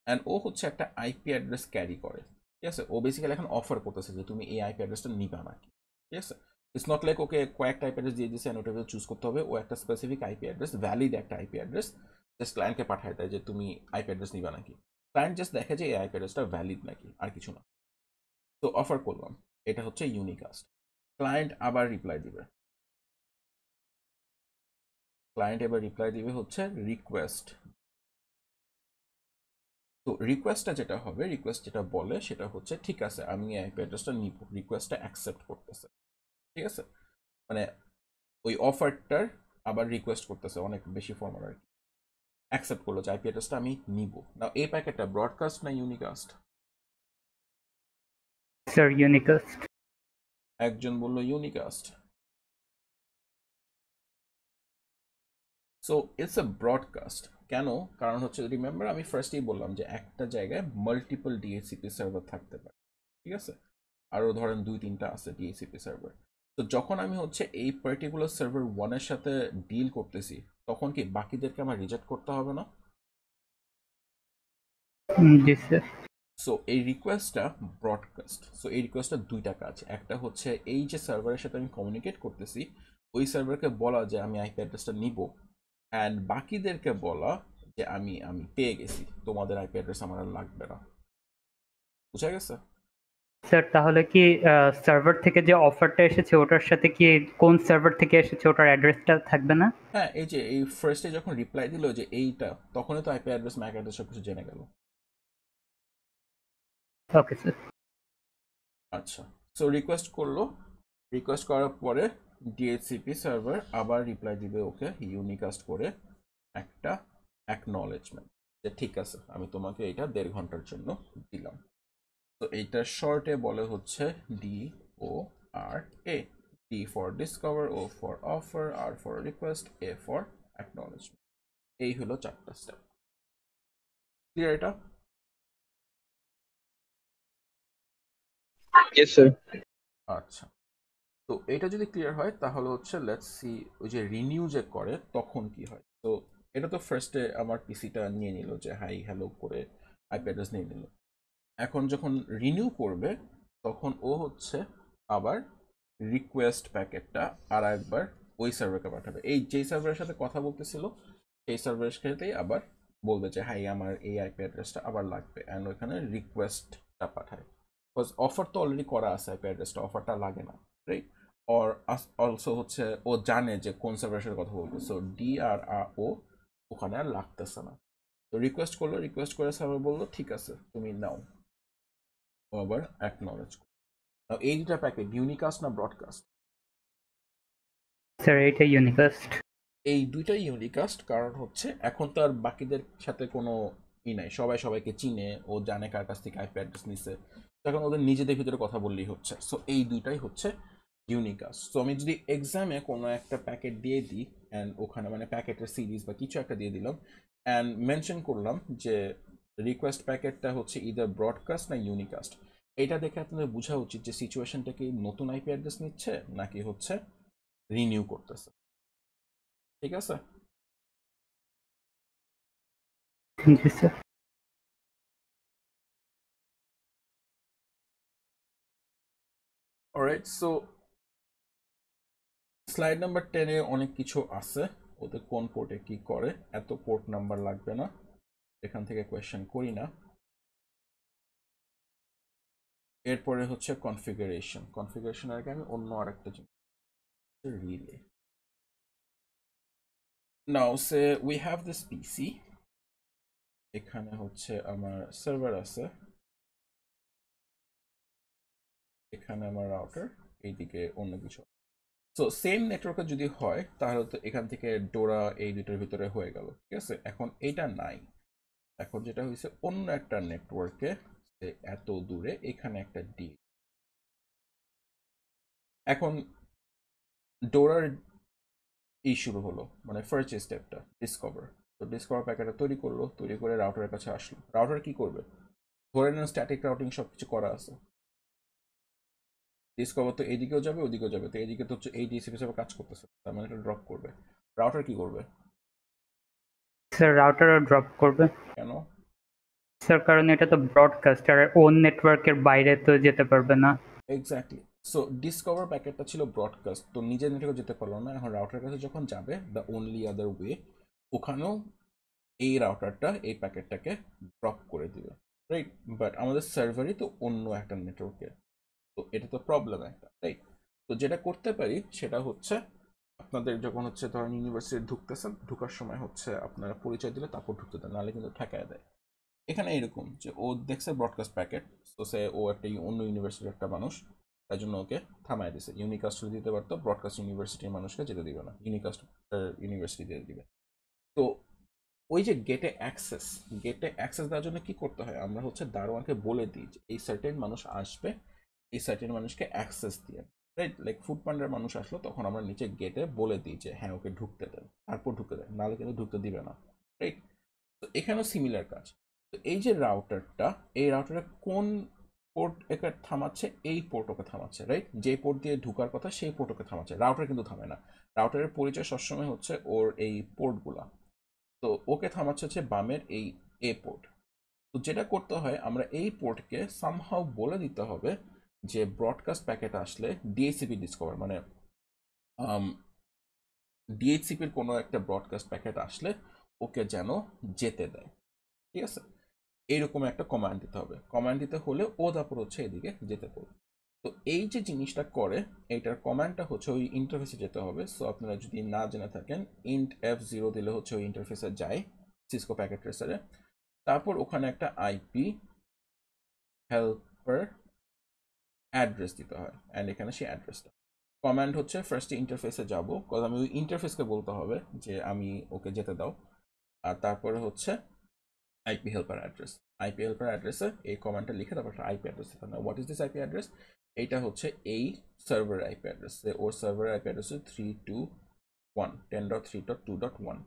অ্যান্ড ও হচ্ছে একটা আইপি অ্যাড্রেস ক্যারি করে, ঠিক আছে? ও বেসিক্যালি এখন অফার করতেছে যে তুমি এই আইপি অ্যাড্রেসটা নিবা নাকি, ঠিক আছে? ইটস নট লাইক ওকে কয়েকটা আইপি অ্যাড্রেস দিয়ে দিচ্ছে অ্যান্ড ওটা চুজ করতে হবে। ও একটা স্পেসিফিক আইপি অ্যাড্রেস, ভ্যালিড একটা আইপি অ্যাড্রেস জাস্ট ক্লায়েন্টকে পাঠায় দেয় যে তুমি আইপি অ্যাড্রেস নিবা নাকি। ক্লায়েন্ট জাস্ট দেখে যে এই আইপি অ্যাড্রেসটা ভ্যালিড নাকি, আর কিছু না। তো অফার করলাম, এটা হচ্ছে ইউনিকাস্ট। ক্লায়েন্ট আবার রিপ্লাই দিবে, ক্লায়েন্ট এবার রিপ্লাই দিবে হচ্ছে রিকোয়েস্ট। তো রিকোয়েস্টটা যেটা হবে, রিকোয়েস্ট যেটা বলে সেটা হচ্ছে ঠিক আছে আমি এই আইপি অ্যাড্রেসটা নিব, রিকোয়েস্টটা অ্যাকসেপ্ট করতেছে, ঠিক আছে? মানে ওই অফারটার আবার রিকোয়েস্ট করতেছে, অনেক বেশি ফর্মাল আর কি। অ্যাকসেপ্ট করলো যে আইপি অ্যাড্রেসটা আমি নিব না। এই প্যাকেটটা ব্রডকাস্ট না ইউনিকাস্ট? Sir unicast. একজন বললো unicast. So it's a broadcast. কেন? কারণ হচ্ছে রিমেম্বার আমি ফার্স্টেই বললাম যে একটা জায়গায় মাল্টিপল ডিএইচসিপি সার্ভার থাকতে পারে, ঠিক আছে? আরও ধরেন 2-3টা আছে ডিএইচসিপি সার্ভার। তো যখন আমি হচ্ছে এই পার্টিকুলার সার্ভার ওয়ানের সাথে ডিল করতেছি, তখন কি বাকিদেরকে আমার রিজেক্ট করতে হবে না? জি স্যার। সো এই রিকোয়েস্টটা ব্রডকাস্ট। সো এই রিকোয়েস্টটা দুইটা কাজ, একটা হচ্ছে এই যে সার্ভারের সাথে আমি কমিউনিকেট করতেছি ওই সার্ভারকে বলা যে আমি আইপি অ্যাড্রেসটা নিব, অ্যান্ড বাকিদেরকে বলা যে আমি আমি পেয়ে গেছি, তোমাদের আইপি অ্যাড্রেস আমার আর লাগবে না। বুঝা গেছে? স্যার তাহলে কি সার্ভার থেকে যে অফারটা এসেছে ওটার সাথে কি কোন সার্ভার থেকে এসেছে ওটার অ্যাড্রেসটা থাকবে না? হ্যাঁ, এই যে এই ফার্স্টে যখন রিপ্লাই দিল যে এইটা, তখনই তো আইপি অ্যাড্রেস ম্যাক অ্যাড্রেস সব কিছু জেনে গেল। Okay sir. আচ্ছা, সো রিকোয়েস্ট করলো, রিকোয়েস্ট করার পরে ডিএইচসিপি সার্ভার আবার রিপ্লাই দিবে ওকে ইউনিকাস্ট করে একটা অ্যাকনলেজমেন্ট যে ঠিক আছে আমি তোমাকে এটা 1.5 ঘন্টার জন্য দিলাম। তো এইটার শর্টে বলে হচ্ছে DORA। D for discover, O for offer, R for request, A for acknowledgement. এই হলো 4টা স্টেপ। ক্লিয়ার এটা? Yes sir. আচ্ছা, তো এটা যদি ক্লিয়ার হয় তাহলে হচ্ছে লেটস সি ওই যে রিনিউ যে করে তখন কি হয়। তো এটা তো ফার্স্টে আমার পিসিটা নিয়ে নিল যে হাই হ্যালো করে আইপি অ্যাড্রেস নিয়ে নিল। এখন যখন রিনিউ করবে তখন ও হচ্ছে আবার রিকোয়েস্ট প্যাকেটটা আর একবার ওই সার্ভারকে পাঠাবে, এই যেই সার্ভারের সাথে কথা বলতেছিল সেই সার্ভারের সাথেই আবার বলবে যে হাই আমার এই আইপি অ্যাড্রেসটা আবার লাগবে, অ্যান্ড ওইখানে রিকোয়েস্টটা পাঠায়। বিকজ অফার তো অলরেডি করা আছে, আইপি অ্যাড্রেসটা অফারটা লাগে না, রাইট? অর অলসো হচ্ছে ও জানে যে কোন সার্ভারের সাথে কথা বলবে, সো DRO ওখানে আর লাগতেছে না। তো রিকোয়েস্ট করলো, রিকোয়েস্ট করে সার্ভার বললো ঠিক আছে তুমি নাও, ও আবার অ্যাকনলেজ করো। এই দুটা প্যাকেট ইউনিকাস্ট না ব্রডকাস্ট? স্যার এটা ইউনিকাস্ট। এই দুইটাই ইউনিকাস্ট, কারণ হচ্ছে এখন তো আর বাকিদের সাথে কোনো নাই, সবাই সবাইকে চিনে, ও জানে কার কাছ থেকে আইপি অ্যাড্রেস নিছে, তখন ওদের নিজেদের ভিতরে কথা বললেই হচ্ছে। সো এই দুইটাই হচ্ছে ইউনিকাস্ট। সো আমি যদি এক্সামে কোনো একটা প্যাকেট দিয়ে দিই অ্যান্ড ওখানে মানে প্যাকেটের সিরিজ বা কিছু একটা দিয়ে দিলাম অ্যান্ড মেনশন করলাম যে রিকোয়েস্ট প্যাকেটটা হচ্ছে ইদার ব্রডকাস্ট না ইউনিকাস্ট, এটা দেখে আপনাদের বোঝা উচিত যে সিচুয়েশনটা কি নতুন আইপি অ্যাড্রেস নিচ্ছে নাকি হচ্ছে রিনিউ করতেছে। ঠিক আছে? জি sir. Alright, so slide number 10-এ অনেক কিছু আছে, ওদের কোন পোর্টে কি করে, এত পোর্ট নাম্বার লাগবে না, এখান থেকে কোয়েশ্চেন করি না। এরপরে হচ্ছে কনফিগারেশনের আগে আমি অন্য আরেকটা জিনিস, relay. Now say we have this পিসি, এখানে হচ্ছে আমার সার্ভার আছে, এখানে আমার রাউটার, এইদিকে অন্য কিছু। সো সেম নেটওয়ার্কে যদি হয় তাহলে তো এখান থেকে ডোরা এই দুটোর ভিতরে হয়ে গেল, ঠিক আছে? এখন এইটা নাই, এখন যেটা হয়েছে অন্য একটা নেটওয়ার্কে, এত দূরে এখানে একটা ডি। এখন ডোরার এই শুরু হলো, মানে ফার্স্ট স্টেপটা ডিসকভার। তো ডিসকভার প্যাকেটটা তৈরি করলো, তৈরি করে রাউটারের কাছে আসলো। রাউটার কি করবে? ধরে নেন স্ট্যাটিক রাউটিং সবকিছু করা আছে, ডিসকভার তো এইদিকেও যাবে ওদিকেও যাবে, তো এইদিকে তো হচ্ছে এই ডিসিপি হিসেবে কাজ করতেছে, তার মানে এটা ড্রপ করবে। রাউটার কি করবে? স্যার রাউটারও ড্রপ করবে। কেন? স্যার কারণ এটা তো ব্রডকাস্ট, আর ওন নেটওয়ার্কের বাইরে তো যেতে পারবে না। এক্স্যাক্টলি। সো ডিসকভার প্যাকেটটা ছিল ব্রডকাস্ট, তো নিজের নেটওয়ার্কে যেতে পারলো না, এখন রাউটারের কাছে যখন যাবে দ্য অনলি আদার ওয়ে, ওখানেও এই রাউটারটা এই প্যাকেটটাকে ড্রপ করে দিবে, রাইট? বাট আমাদের সার্ভারই তো অন্য একটা নেটওয়ার্কে, তো এটা তো প্রবলেম একটা, রাইট? তো যেটা করতে পারি সেটা হচ্ছে আপনাদের যখন হচ্ছে ধরেন ইউনিভার্সিটি ঢুকতেছেন, ঢুকার সময় হচ্ছে আপনারা পরিচয় দিলে তারপর ঢুকতে দেন, নাহলে কিন্তু ঠেকায় দেয়। এখানে এরকম যে ও দেখছে ব্রডকাস্ট প্যাকেট, তো সে ও একটা অন্য ইউনিভার্সিটির একটা মানুষ, তাই জন্য ওকে থামায় দিছে। ইউনিকাস্ট দিতে পারতো, ব্রডকাস্ট ইউনিভার্সিটির মানুষকে যেতে দিবে না, ইউনিকাস্ট ইউনিভার্সিটি দিয়ে দিবে। তো ওই যে গেটে অ্যাক্সেস দেওয়ার জন্য কি করতে হয়, আমরা হচ্ছে দারোয়ানকে বলে দিই যে এই সার্টেন মানুষ আসবে, এই সার্টেন মানুষকে অ্যাক্সেস দিয়ে, রাইট? লাইক ফুড পান্ডার মানুষ আসলো, তখন আমরা নিচে গেটে বলে দিই যে হ্যাঁ ওকে ঢুকতে দেন, তারপর ঢুকতে দেন, নাহলে কিন্তু ঢুকতে দিবে না, রাইট? তো এখানেও সিমিলার কাজ। তো এই যে রাউটারটা, এই রাউটারে কোন পোর্ট একে থামাচ্ছে? এই পোর্ট ওকে থামাচ্ছে, রাইট? যে পোর্ট দিয়ে ঢুকার কথা সেই পোর্ট ওকে থামাচ্ছে, রাউটার কিন্তু থামে না। রাউটারের পরিচয় সবসময় হচ্ছে ওর এই পোর্টগুলা, তো ওকে থামাচ্ছে হচ্ছে বামের এই এ পোর্ট। তো যেটা করতে হয়, আমরা এই পোর্টকে সামহাউ বলে দিতে হবে যে ব্রডকাস্ট প্যাকেট আসলে ডিএইচসিপি ডিসকভার, মানে ডিএইচসিপির কোনো একটা ব্রডকাস্ট প্যাকেট আসলে ওকে যেন যেতে দেয়, ঠিক আছে? এইরকম একটা কমান্ড দিতে হবে, কমান্ড দিতে হলে ও তারপর হচ্ছে এদিকে যেতে পড়বে। তো এই যে জিনিসটা করে, এইটার কমান্ডটা হচ্ছে ওই ইন্টারফেসে যেতে হবে। সো আপনারা যদি না জেনে থাকেন, ইন্ট F0 দিলে হচ্ছে ওই ইন্টারফেসে যায় সিসকো প্যাকেট ট্রেসারে, তারপর ওখানে একটা আইপি হেল্পার অ্যাড্রেস দিতে হয়, অ্যান্ড এখানে সেই অ্যাড্রেসটা কমান্ড হচ্ছে ফার্স্টে ইন্টারফেসে যাব, কজ আমি ওই ইন্টারফেসকে বলতে হবে যে আমি ওকে যেতে দাও। আর তারপরে হচ্ছে IP helper address, IP helper অ্যাড্রেসে এই কমান্ডটা লিখে তারপর একটা আইপি অ্যাড্রেস দিতে হবে। What is this IP address? এইটা হচ্ছে এই সার্ভার আইপি অ্যাড্রেস, ওর সার্ভার আইপি অ্যাড্রেস হচ্ছে 321.10.3.2.1।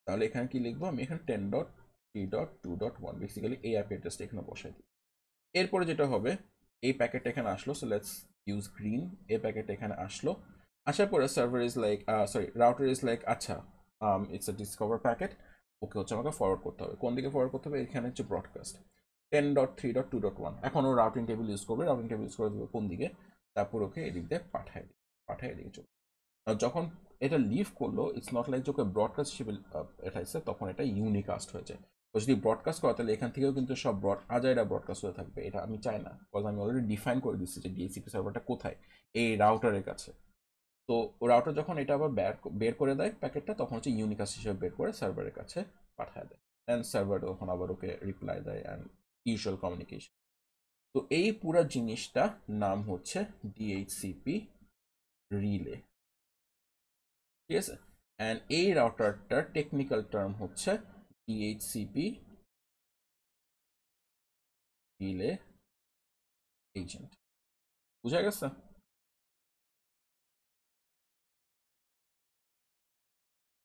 তাহলে এখানে কি লিখবো? আমি এখানে 10.3.2.1 বেসিক্যালি এই আইপি অ্যাড্রেসটা এখানে বসাই দিই। এরপরে যেটা হবে, এই প্যাকেটটা এখানে আসলো, সো লেটস ইউজ গ্রিন। এই প্যাকেটটা এখানে আসলো, আসার পরে server is like sorry router is like আচ্ছা ইটস এ ডিসকভার প্যাকেট, ওকে হচ্ছে আমাকে ফরওয়ার্ড করতে হবে। কোন দিকে ফরওয়ার্ড করতে হবে? এখানে হচ্ছে ব্রডকাস্ট 10.3.2.1। এখন ও রাউটিং টেবিল ইউজ করবে, রাউটিং টেবিল ইউজ করে দেবে কোন দিকে, তারপর ওকে এদিক দিয়ে পাঠায় এদিকে চলবে। যখন এটা লিভ করলো, ইটস নট লাইক যে ওকে ব্রডকাস্ট হিসেবে এটাইছে, তখন এটা ইউনিকাস্ট হয়ে যায়। তো যদি ব্রডকাস্ট করে তাহলে এখান থেকেও কিন্তু সব আজাইরা ব্রডকাস্ট হয়ে থাকবে, এটা আমি চাই না, বিকজ আমি অলরেডি ডিফাইন করে দিচ্ছি যে ডিএসিপি সার্ভারটা কোথায়, এই রাউটারের কাছে। তো রাউটার যখন এটা আবার বের করে দেয় প্যাকেটটা, তখন হচ্ছে ইউনিকাস্ট হিসেবে বের করে সার্ভারের কাছে পাঠায় দেয়, অ্যান্ড সার্ভার তখন আবার ওকে রিপ্লাই দেয়, অ্যান্ড ইউজুয়াল কমিউনিকেশন। তো এই পুরো জিনিসটা নাম হচ্ছে ডিএইচসিপি রিলে। ঠিক আছে, অ্যান্ড এই রাউটারটার টেকনিক্যাল টার্ম হচ্ছে ডিএইচসিপি রিলে এজেন্ট। বুঝা গেছে?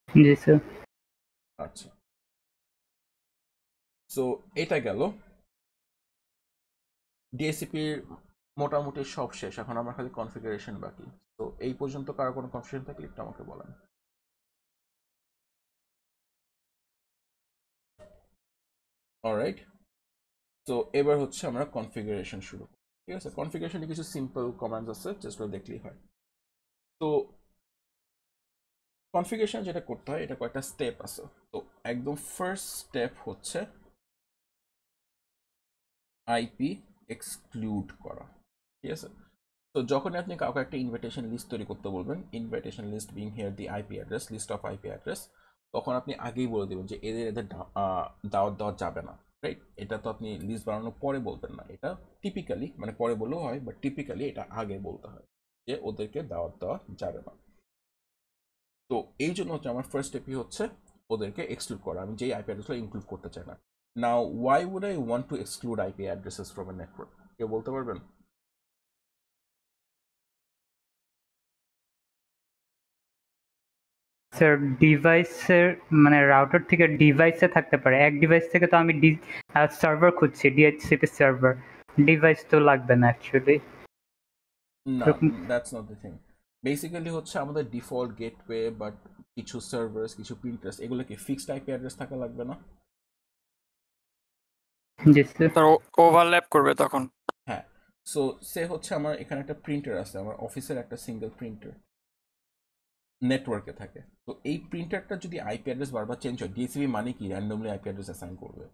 জি স্যার। আচ্ছা, সো এটা গেল ডিএসসিপির মোটামুটি সব শেষ। এখন আমার খালি কনফিগারেশন বাকি। তো এই পর্যন্ত কারো কোনো কনফিউশন থাকলে একটু আমাকে বলেন। অলরাইট, তো এবার হচ্ছে আমরা কনফিগারেশন শুরু করব। ঠিক আছে, কনফিগারেশনে কিছু সিম্পল কমান্ডস আছে, জাস্ট ওটা দেখলেই হয়। তো কনফিগারেশন যেটা করতে হয় এটা কয়েকটা স্টেপ আছে। তো একদম ফার্স্ট স্টেপ হচ্ছে আইপি এক্সক্লুড করা। ঠিক আছে, তো যখন আপনি কাউকে একটা ইনভিটেশন লিস্ট তৈরি করতে বলবেন, invitation list being here the IP address, list of IP address, তখন আপনি আগেই বলে দেবেন যে এদের দাওয়াত দেওয়া যাবে না। রাইট, এটা তো আপনি লিস্ট বানানোর পরে বলবেন না, এটা টিপিক্যালি, মানে পরে বললেও হয়, বাট টিপিক্যালি এটা আগে বলতে হয় যে ওদেরকে দাওয়াত দেওয়া যাবে না। তো এই জন্য হচ্ছে আমার ফার্স্ট স্টেপই হচ্ছে ওদেরকে এক্সক্লুড করা। আমি যেই আইপি অ্যাড্রেসগুলো ইনক্লুড করতে চাই না। Now why would I want to exclude IP addresses from a network? কেউ বলতে পারবেন? স্যার ডিভাইসের মানে রাউটার থেকে ডিভাইসে থাকতে পারে, এক ডিভাইস থেকে তো আমি সার্ভার খুঁজছি, ডিএইচসিপি সার্ভার, ডিভাইস তো লাগবে না অ্যাকচুয়ালি। না, that's not the thing. Basically হচ্ছে আমাদের ডিফল্ট গেটওয়ে বাট কিছু সার্ভার্স, কিছু প্রিন্টার্স, এগুলো কি ফিক্সড আইপি অ্যাড্রেস থাকা লাগবে না? জি স্যার। তার ওভারল্যাপ করবে তখন। হ্যাঁ, সো সে হচ্ছে আমার এখানে একটা প্রিন্টার আছে, আমার অফিসের একটা সিঙ্গেল প্রিন্টার নেটওয়ার্কে থাকে। তো এই প্রিন্টারটা যদি আইপি অ্যাড্রেস বারবার চেঞ্জ হয়, ডিএসিপি মানে কি র্যান্ডমলি আইপি অ্যাড্রেস অ্যাসাইন করবে।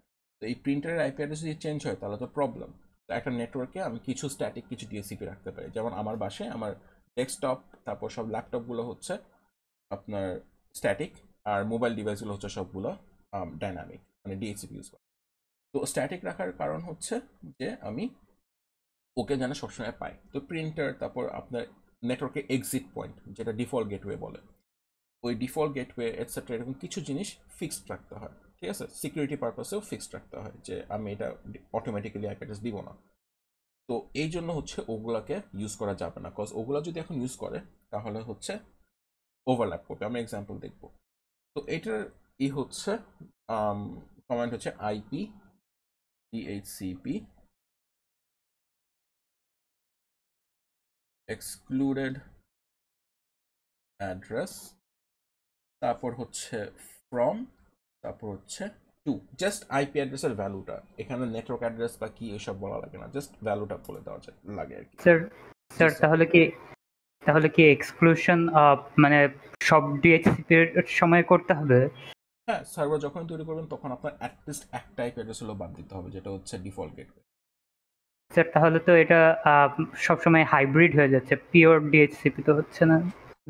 তো এই প্রিন্টারের আইপি অ্যাড্রেস যদি চেঞ্জ হয় তাহলে তো প্রবলেম। তো একটা নেটওয়ার্কে আমি কিছু স্ট্যাটিক, কিছু ডিএসিপি রাখতে পারি। যেমন আমার বাসায় আমার ডেস্কটপ, তারপর সব ল্যাপটপগুলো হচ্ছে আপনার স্ট্যাটিক, আর মোবাইল ডিভাইসগুলো হচ্ছে সবগুলো ডাইনামিক, মানে ডিএসিপি ইউজ করে। তো স্ট্যাটিক রাখার কারণ হচ্ছে যে আমি ওকে যেন সবসময় পাই। তো প্রিন্টার, তারপর আপনার নেটওয়ার্কের এক্সিট পয়েন্ট, যেটা ডিফল্ট গেটওয়ে বলে, ওই ডিফল্ট গেটওয়ে এটসেট্রা এরকম কিছু জিনিস ফিক্সড রাখতে হয়। ঠিক আছে, সিকিউরিটি পারপাসেও ফিক্সড রাখতে হয় যে আমি এটা অটোমেটিক্যালি আইপি অ্যাড্রেস দিব না। তো এই জন্য হচ্ছে ওগুলাকে ইউজ করা যাবে না, কজ ওগুলা যদি এখন ইউজ করে তাহলে হচ্ছে ওভারল্যাপ করবে। আমরা এক্সাম্পল দেখব। তো এটার হচ্ছে কমান্ড হচ্ছে আইপি ডিএইচসিপি এক্সক্লুডেড অ্যাড্রেস, তারপর হচ্ছে ফ্রম, তারপর হচ্ছে টু। জাস্ট আইপি অ্যাড্রেসের ভ্যালুটা, এখানে নেটওয়ার্ক অ্যাড্রেস বা কি এসব বলা লাগে না, জাস্ট ভ্যালুটা বলে দেওয়া যায় লাগে আর কি। স্যার স্যার তাহলে কি এক্সক্লুশন মানে সব ডিএইচসিপির সময় করতে হবে? হ্যাঁ, সার্ভার যখন তৈরি করবেন তখন আপনার অ্যাটলিস্ট একটা আইপি অ্যাড্রেস হলো বাদ দিতে হবে, যেটা হচ্ছে ডিফল্ট গেটওয়ে। স্যার তাহলে তো এটা সবসময় হাইব্রিড হয়ে যাচ্ছে, পিওর ডিএইচসিপি তো হচ্ছে না।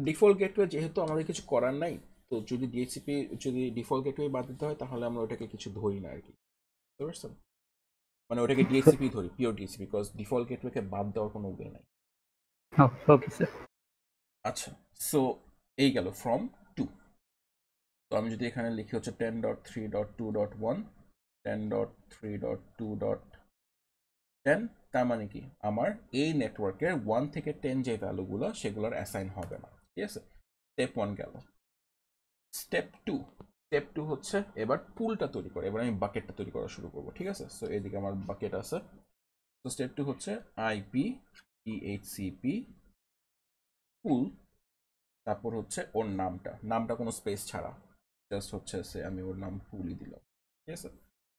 ডিফল্ট গেটওয়ে যেহেতু আমাদের কিছু করার নাই, তো যদি ডিএইচসিপি, যদি ডিফল্ট গেটওয়ে বাদ দিতে হয় তাহলে আমরা ওটাকে কিছু ধরি না আর কি, বুঝতে পারছেন? মানে ওটাকে ডিএইচসিপি ধরি, পিওর ডিএইচসিপি, বিকজ ডিফল্ট গেটওয়েকে বাদ দেওয়ার কোনো ওয়ে নাই। Okay sir. আচ্ছা, সো এই গেল ফ্রম টু। তো আমি যদি এখানে লিখি হচ্ছে 10.3.2.1, 10.3.2.10, তার মানে কি আমার এই নেটওয়ার্কের 1 থেকে 10 যে ভ্যালুগুলো সেগুলোর অ্যাসাইন হবে না। ঠিক আছে, স্টেপ 1 গেল। স্টেপ টু হচ্ছে এবার পুলটা তৈরি করে, এবার আমি বাকেটটা তৈরি করা শুরু করবো। ঠিক আছে, সো এদিকে আমার বাকেট আছে। তো স্টেপ 2 হচ্ছে আইপি ডিএইচসিপি পুল, তারপর হচ্ছে ওর নামটা কোনো স্পেস ছাড়া, জাস্ট হচ্ছে সে আমি ওর নাম পুলই দিলাম। ঠিক আছে,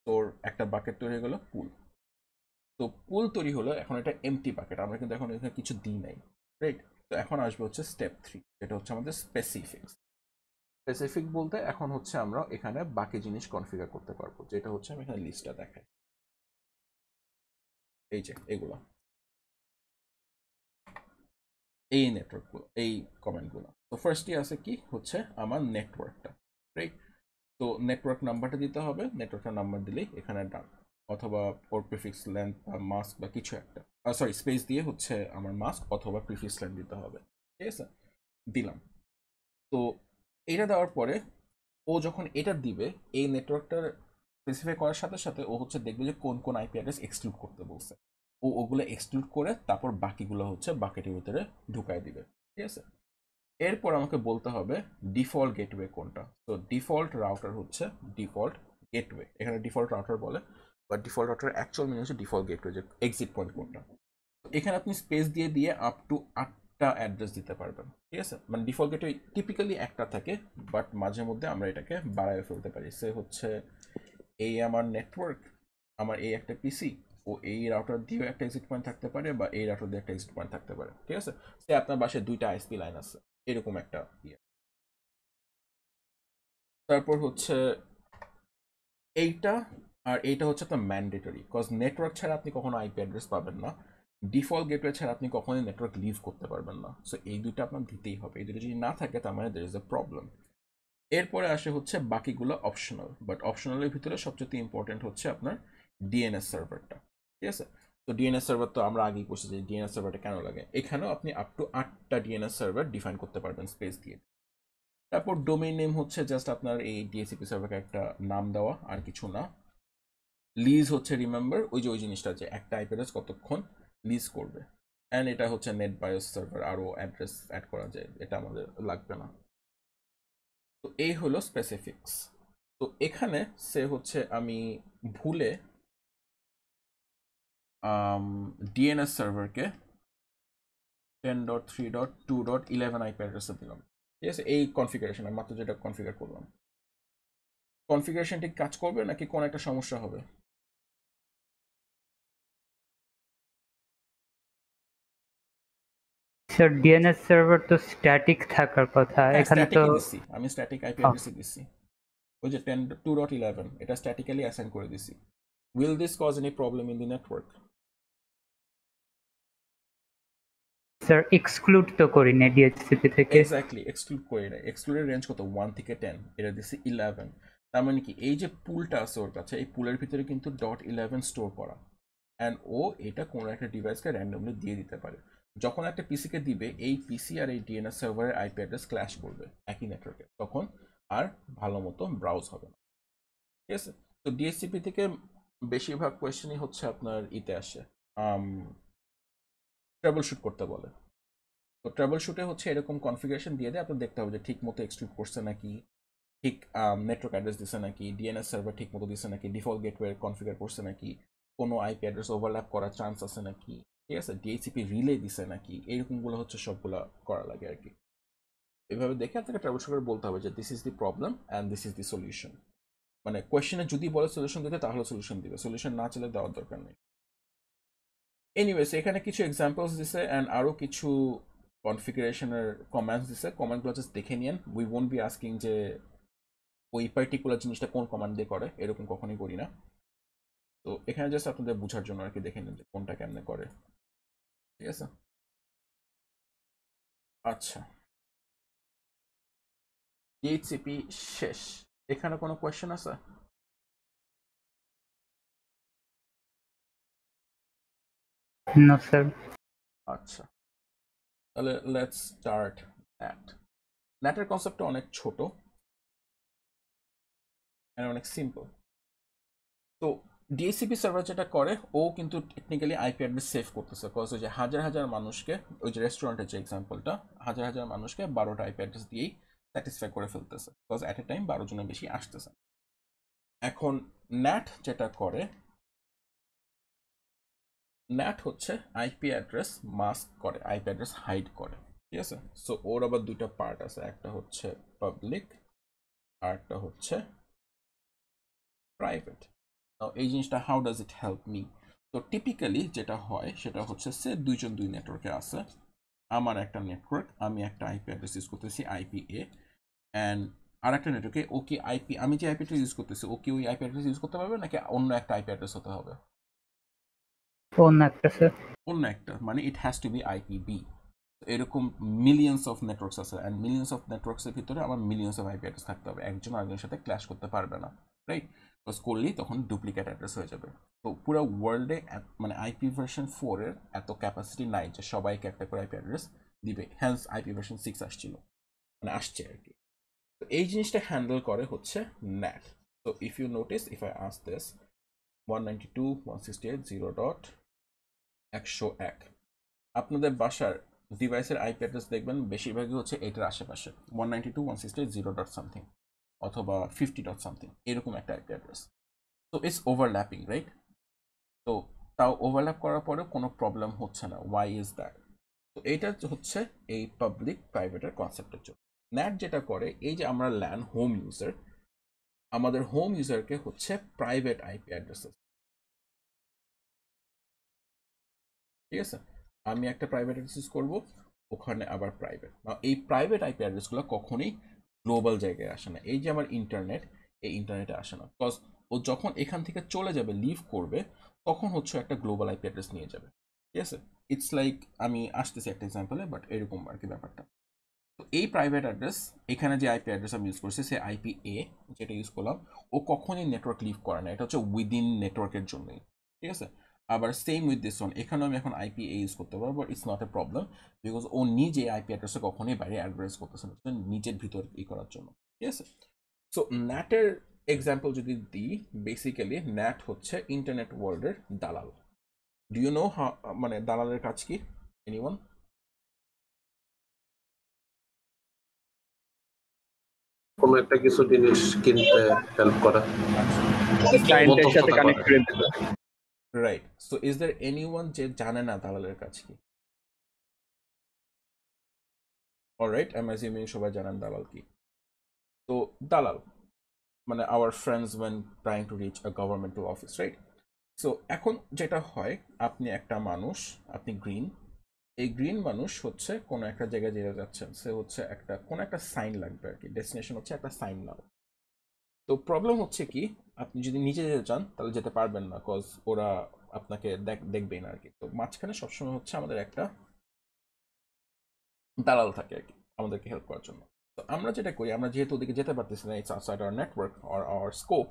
তোর একটা বাকেট তৈরি হয়ে গেল পুল। তো পুল তৈরি হলো, এখন এটা এমটি বাকেট, আমরা কিন্তু এখন এখানে কিছু দিই নাই। রাইট, তো এখন আসবে হচ্ছে স্টেপ 3, যেটা হচ্ছে আমাদের স্পেসিফিক বলতে এখন হচ্ছে আমরা এখানে বাকি জিনিস কনফিগার করতে পারবো, যেটা হচ্ছে আমি এখানে লিস্টটা দেখাই। এই যে এগুলো, এই নেটওয়ার্কগুলো, এই কমেন্টগুলো। তো ফার্স্টই আছে কি হচ্ছে আমার নেটওয়ার্কটা। রাইট, তো নেটওয়ার্ক নাম্বারটা দিতে হবে, নেটওয়ার্কটা নাম্বার দিলেই এখানে ডান, অথবা ওর প্রিফিক্স লেন্থ বা মাস্ক বা কিছু একটা, সরি স্পেস দিয়ে হচ্ছে আমার মাস্ক অথবা প্রিফিক্স লেন্থ দিতে হবে। ঠিক আছে, দিলাম। তো এটা দেওয়ার পরে ও যখন এটা দিবে এই নেটওয়ার্কটার স্পেসিফাই করার সাথে সাথে ও হচ্ছে দেখবে যে কোন কোন আইপি অ্যাড্রেস এক্সক্লুড করতে বলছে, ও ওগুলো এক্সক্লুড করে তারপর বাকিগুলো হচ্ছে বাকেটের ভিতরে ঢুকাই দিবে। ঠিক আছে, এরপর আমাকে বলতে হবে ডিফল্ট গেটওয়ে কোনটা। তো ডিফল্ট রাউটার হচ্ছে ডিফল্ট গেটওয়ে, এখানে ডিফল্ট রাউটার বলে, বা ডিফল্ট রাউটার অ্যাকচুয়াল মিনিং হচ্ছে ডিফল্ট গেটওয়ে, যে এক্সিট পয়েন্ট কোনটা। এখানে আপনি স্পেস দিয়ে দিয়ে আপ টু 8টা অ্যাড্রেস দিতে পারবেন। ঠিক আছে, মানে ডিফল্ট গেটওয়ে টিপিক্যালি একটা থাকে, বাট মাঝে মধ্যে আমরা এটাকে বাড়ায় ফেলতে পারি। সে হচ্ছে এই আমার নেটওয়ার্ক, আমার এই একটা পিসি, ও এই রাউটার দিয়েও একটা এক্সিট পয়েন্ট থাকতে পারে, বা এই রাউটার দিয়ে একটা এক্সিট পয়েন্ট থাকতে পারে। ঠিক আছে, সে আপনার বাসায় 2টা আইএসপি লাইন আছে, এরকম একটা ইয়ে। তারপর হচ্ছে এইটা, আর এইটা হচ্ছে আপনার ম্যান্ডেটরি, কজ নেটওয়ার্ক ছাড়া আপনি কখনো আইপি অ্যাড্রেস পাবেন না, ডিফল্ট গেটওয়ে ছাড়া আপনি কখনোই নেটওয়ার্ক লিভ করতে পারবেন না। সো এই দুটো আপনার দিতেই হবে, এই দুটো যদি না থাকে তার মানে দের ইজ এ প্রবলেম। এরপরে আসে হচ্ছে বাকিগুলো অপশনাল, বাট অপশনালের ভিতরে সবচেয়ে ইম্পর্টেন্ট হচ্ছে আপনার ডিএনএস সার্ভারটা। ঠিক আছে, তো ডিএনএস সার্ভার তো আমরা আগেই করছি যে ডিএনএস সার্ভারটা কেন লাগে। এখানেও আপনি আপ টু 8টা ডিএনএস সার্ভার ডিফাইন করতে পারবেন স্পেস দিয়ে। তারপর ডোমেইন নেম হচ্ছে জাস্ট আপনার এই ডিএসসিপি সার্ভারকে একটা নাম দেওয়া, আর কিছু না। লিজ হচ্ছে রিমেম্বার ওই যে ওই জিনিসটা, যে একটা আইপি অ্যাড্রেস কতক্ষণ লিজ করবে। অ্যান্ড এটা হচ্ছে নেট বায়োস সার্ভার, আরও অ্যাড্রেস অ্যাড করা যায়, এটা আমাদের লাগবে না। তো এই হলো স্পেসিফিক্স। তো এখানে সে হচ্ছে আমি ভুলে ডিএনএস সার্ভারকে 10.3.2.11 আইপি অ্যাড্রেসে দিলাম। ঠিক আছে, এই কনফিগারেশন আমি মাত্র যেটা কনফিগার করলাম, কনফিগারেশন ঠিক কাজ করবে নাকি কোন একটা সমস্যা হবে? স্যার ডিএনএস সার্ভার তো স্ট্যাটিক থাকার কথা, হ্যাঁ, এখানে তো স্ট্যাটিকই দিচ্ছি আমি, স্ট্যাটিক আইপি অ্যাড্রেসই দিচ্ছি, ওই যে 10.2.11 এটা স্ট্যাটিক্যালি অ্যাসাইন করে দিছি। Will this cause any problem in the network? Sir exclude তো করিনি ডিএইচসিপি থেকে। এক্স্যাক্টলি, এক্সক্লুড করে না, এক্সক্লুডের রেঞ্জ কত 1 থেকে 10, এটা দিচ্ছি 11। তার মানে কি এই যে পুলটা আছে ওর কাছে, এই পুলের ভিতরে কিন্তু .11 স্টোর করা, অ্যান্ড ও এটা কোনো একটা ডিভাইসকে র্যান্ডমলি দিয়ে দিতে পারে। যখন একটা পিসিকে দিবে, এই পিসি আর এই ডিএনএস সার্ভারের আইপি অ্যাড্রেস ক্ল্যাশ করবে একই নেটওয়ার্কে, তখন আর ভালো মতো ব্রাউজ হবে না। ঠিক আছে, তো ডিএসসিপি থেকে বেশিরভাগ কোয়েশ্চেনই হচ্ছে আপনার ইতে আসে, ট্রাবল শুট করতে বলে। তো ট্রাবল শুটে হচ্ছে এরকম কনফিগারেশন দিয়ে দেয়, আপনার দেখতে হবে যে ঠিক মতো এক্সক্লুড করছে নাকি, ঠিক নেটওয়ার্ক অ্যাড্রেস দিছে নাকি, ডিএনএস সার্ভার ঠিক মতো দিছে নাকি, ডিফল্ট গেটওয়ে কনফিগার করছে নাকি, কোনো আইপি অ্যাড্রেস ওভারল্যাপ করার চান্স আছে নাকি, ঠিক আছে, ডিএইচসিপি রিলে দিছে নাকি, এইরকমগুলো হচ্ছে সবগুলো করা লাগে আর কি। এইভাবে দেখে আপনাকে ট্রাবল শুটার বলতে হবে যে this is the problem and this is the solution. মানে কোয়েশ্চেনে যদি বলে সলিউশন দিতে তাহলে সলিউশন দিবে, সলিউশন না চলে দেওয়ার দরকার নেই। এনিওয়েজ এখানে কিছু এক্সাম্পলস দিছে অ্যান্ড আরও কিছু কনফিগারেশনের কমান্ডস দিছে, কমান্ডগুলো জাস্ট দেখে নিন। উই ওন্ট বি আস্কিং যে ওই পার্টিকুলার জিনিসটা কোন কমান্ড দিয়ে করে, এরকম কখনোই করি না। তো এখানে জাস্ট আপনাদের বোঝার জন্য আর কি দেখে নিন যে কোনটা কেমনে করে। ঠিক আছে, আচ্ছা, ডিএইচসিপি শেষ। এখানে কোনো কোয়েশ্চেন আছে? না স্যার। আচ্ছা, তাহলে লেটস স্টার্ট ন্যাট। ন্যাটের কনসেপ্টটা অনেক ছোট and অনেক সিম্পল। তো ডিএসসিপি সার্ভার যেটা করে, ও কিন্তু টেকনিক্যালি আইপি অ্যাড্রেস সেভ করতেছে, কজ ওই যে হাজার হাজার মানুষকে, ওই যে রেস্টুরেন্টের যে এক্সাম্পলটা, হাজার হাজার মানুষকে 12টা আইপি অ্যাড্রেস দিয়েই স্যাটিসফাই করে ফেলতেছে, কজ অ্যাট এ টাইম 12 জনের বেশি আসতেছে। এখন ন্যাট যেটা করে, ন্যাট হচ্ছে আইপি অ্যাড্রেস মাস্ক করে, আইপি অ্যাড্রেস হাইড করে। ঠিক আছে, সো ওর আবার দুইটা পার্ট আছে, একটা হচ্ছে পাবলিক আর একটা হচ্ছে প্রাইভেট। এই জিনিসটা how does it help me? তো টিপিক্যালি যেটা হয় সেটা হচ্ছে সে দুইজন দুই নেটওয়ার্কে আছে, আমার একটা নেটওয়ার্ক, আমি একটা আইপি অ্যাড্রেস ইউজ করতেছি আইপি এ, অ্যান্ড আর একটা নেটওয়ার্কে ও কি আইপি, আমি যে আইপিটা ইউজ করতেছি ও কি ওই আইপি অ্যাড্রেস ইউজ করতে পারবে নাকি অন্য একটা আইপি অ্যাড্রেস হতে হবে? অন্য একটা স্যার। অন্য একটা, মানে it has to be IP be. এরকম মিলিয়ন্স অফ নেটওয়ার্কস আছে, অ্যান্ড মিলিয়ন্স অফ নেটওয়ার্কসের ভিতরে আমার মিলিয়ন্স অফ আইপি অ্যাড্রেস থাকতে হবে, একজন আরেকজনের সাথে ক্ল্যাশ করতে পারবে না, রাইট? বিকজ করলেই তখন ডুপ্লিকেট অ্যাড্রেস হয়ে যাবে। তো পুরো ওয়ার্ল্ডে মানে আইপি ভার্সন 4 এর এত ক্যাপাসিটি নাই যে সবাইকে একটা করে আইপি অ্যাড্রেস দিবে, হ্যান্স আইপি ভার্সন 6 আসছিল, মানে আসছে আর কি। তো এই জিনিসটা হ্যান্ডেল করে হচ্ছে NAT। তো if you notice, if I ask this 192.168.0.101, আপনাদের বাসার ডিভাইসের আইপি অ্যাড্রেস দেখবেন বেশিরভাগই হচ্ছে এটার আশেপাশে 192.168.0. অথবা 50. এরকম একটা আইপি অ্যাড্রেস। তো ইটস ওভারল্যাপিং, রাইট? তো তাও ওভারল্যাপ করার পরেও কোনো প্রবলেম হচ্ছে না। Why is that? তো এইটা হচ্ছে এই পাবলিক প্রাইভেটের কনসেপ্টের জন্য। ন্যাট যেটা করে, এই যে আমরা ল্যান হোম ইউজার, আমাদের হোম ইউজারকে হচ্ছে প্রাইভেট আইপি অ্যাড্রেসেস, ঠিক আছে? আমি একটা প্রাইভেট অ্যাড্রেস করব, ওখানে আবার প্রাইভেট। এই প্রাইভেট আইপি অ্যাড্রেসগুলো কখনোই গ্লোবাল জায়গায় আসে না। এই যে আমার ইন্টারনেট, এই ইন্টারনেটে আসে না, বিকজ ও যখন এখান থেকে চলে যাবে, লিভ করবে, তখন হচ্ছে একটা গ্লোবাল আইপি অ্যাড্রেস নিয়ে যাবে, ঠিক আছে? ইটস লাইক, আমি আসতেছি একটা এক্সাম্পলে, বাট এরকম আর কি ব্যাপারটা। তো এই প্রাইভেট অ্যাড্রেস, এখানে যে আইপি অ্যাড্রেস আমি ইউজ করছি, সে আইপি এ যেটা ইউজ করলাম, ও কখনই নেটওয়ার্ক লিভ করে না। এটা হচ্ছে উইদিন নেটওয়ার্কের জন্যই, ঠিক আছে? আবার সেম উইথ দিস ওয়ান, এখানেও আমি এখন আইপি এ ইউজ করতে পারবো, but it's not a problem, because ও নিজে আইপি অ্যাড্রেসে কখনোই বাইরে অ্যাড্রেস করতেছে না, নিজের ভিতর ই করার জন্য, ঠিক আছে? সো ন্যাটের এক্সাম্পল যদি দিই, বেসিক্যালি ন্যাট হচ্ছে ইন্টারনেট ওয়ার্ল্ডের দালাল। ডু ইউ নো মানে দালালের কাজ কি? এনিওয়ান? কোনো একটা কিছু জিনিস কিনতে হেল্প করা, ক্লায়েন্টের সাথে মধ্যস্থতা কানেক্ট করা। করে দিবে। Right. So is there anyone যে জানে না দালালের কাজ কি? অলরাইট, আই এম অ্যাজিউমিং সবাই জানেন দালাল কি। তো দালাল মানে our friends when trying to reach a governmental office, right? So এখন যেটা হয়, আপনি একটা মানুষ, আপনি গ্রিন, এই গ্রিন মানুষ হচ্ছে কোনো একটা জায়গায় যেতে যাচ্ছেন, সে হচ্ছে একটা কোনো একটা সাইন লাগবে আর কি, ডেস্টিনেশন হচ্ছে একটা সাইন নাও। তো প্রবলেম হচ্ছে কি, আপনি যদি নিজে যেতে চান তাহলে যেতে পারবেন না, কজ ওরা আপনাকে দেখবেই না আর কি। তো মাঝখানে সবসময় হচ্ছে আমাদের একটা দালাল থাকে আর কি, আমাদেরকে হেল্প করার জন্য। তো আমরা যেটা করি, আমরা যেহেতু ওদিকে যেতে পারতেছি না, it's outside our network or our scope,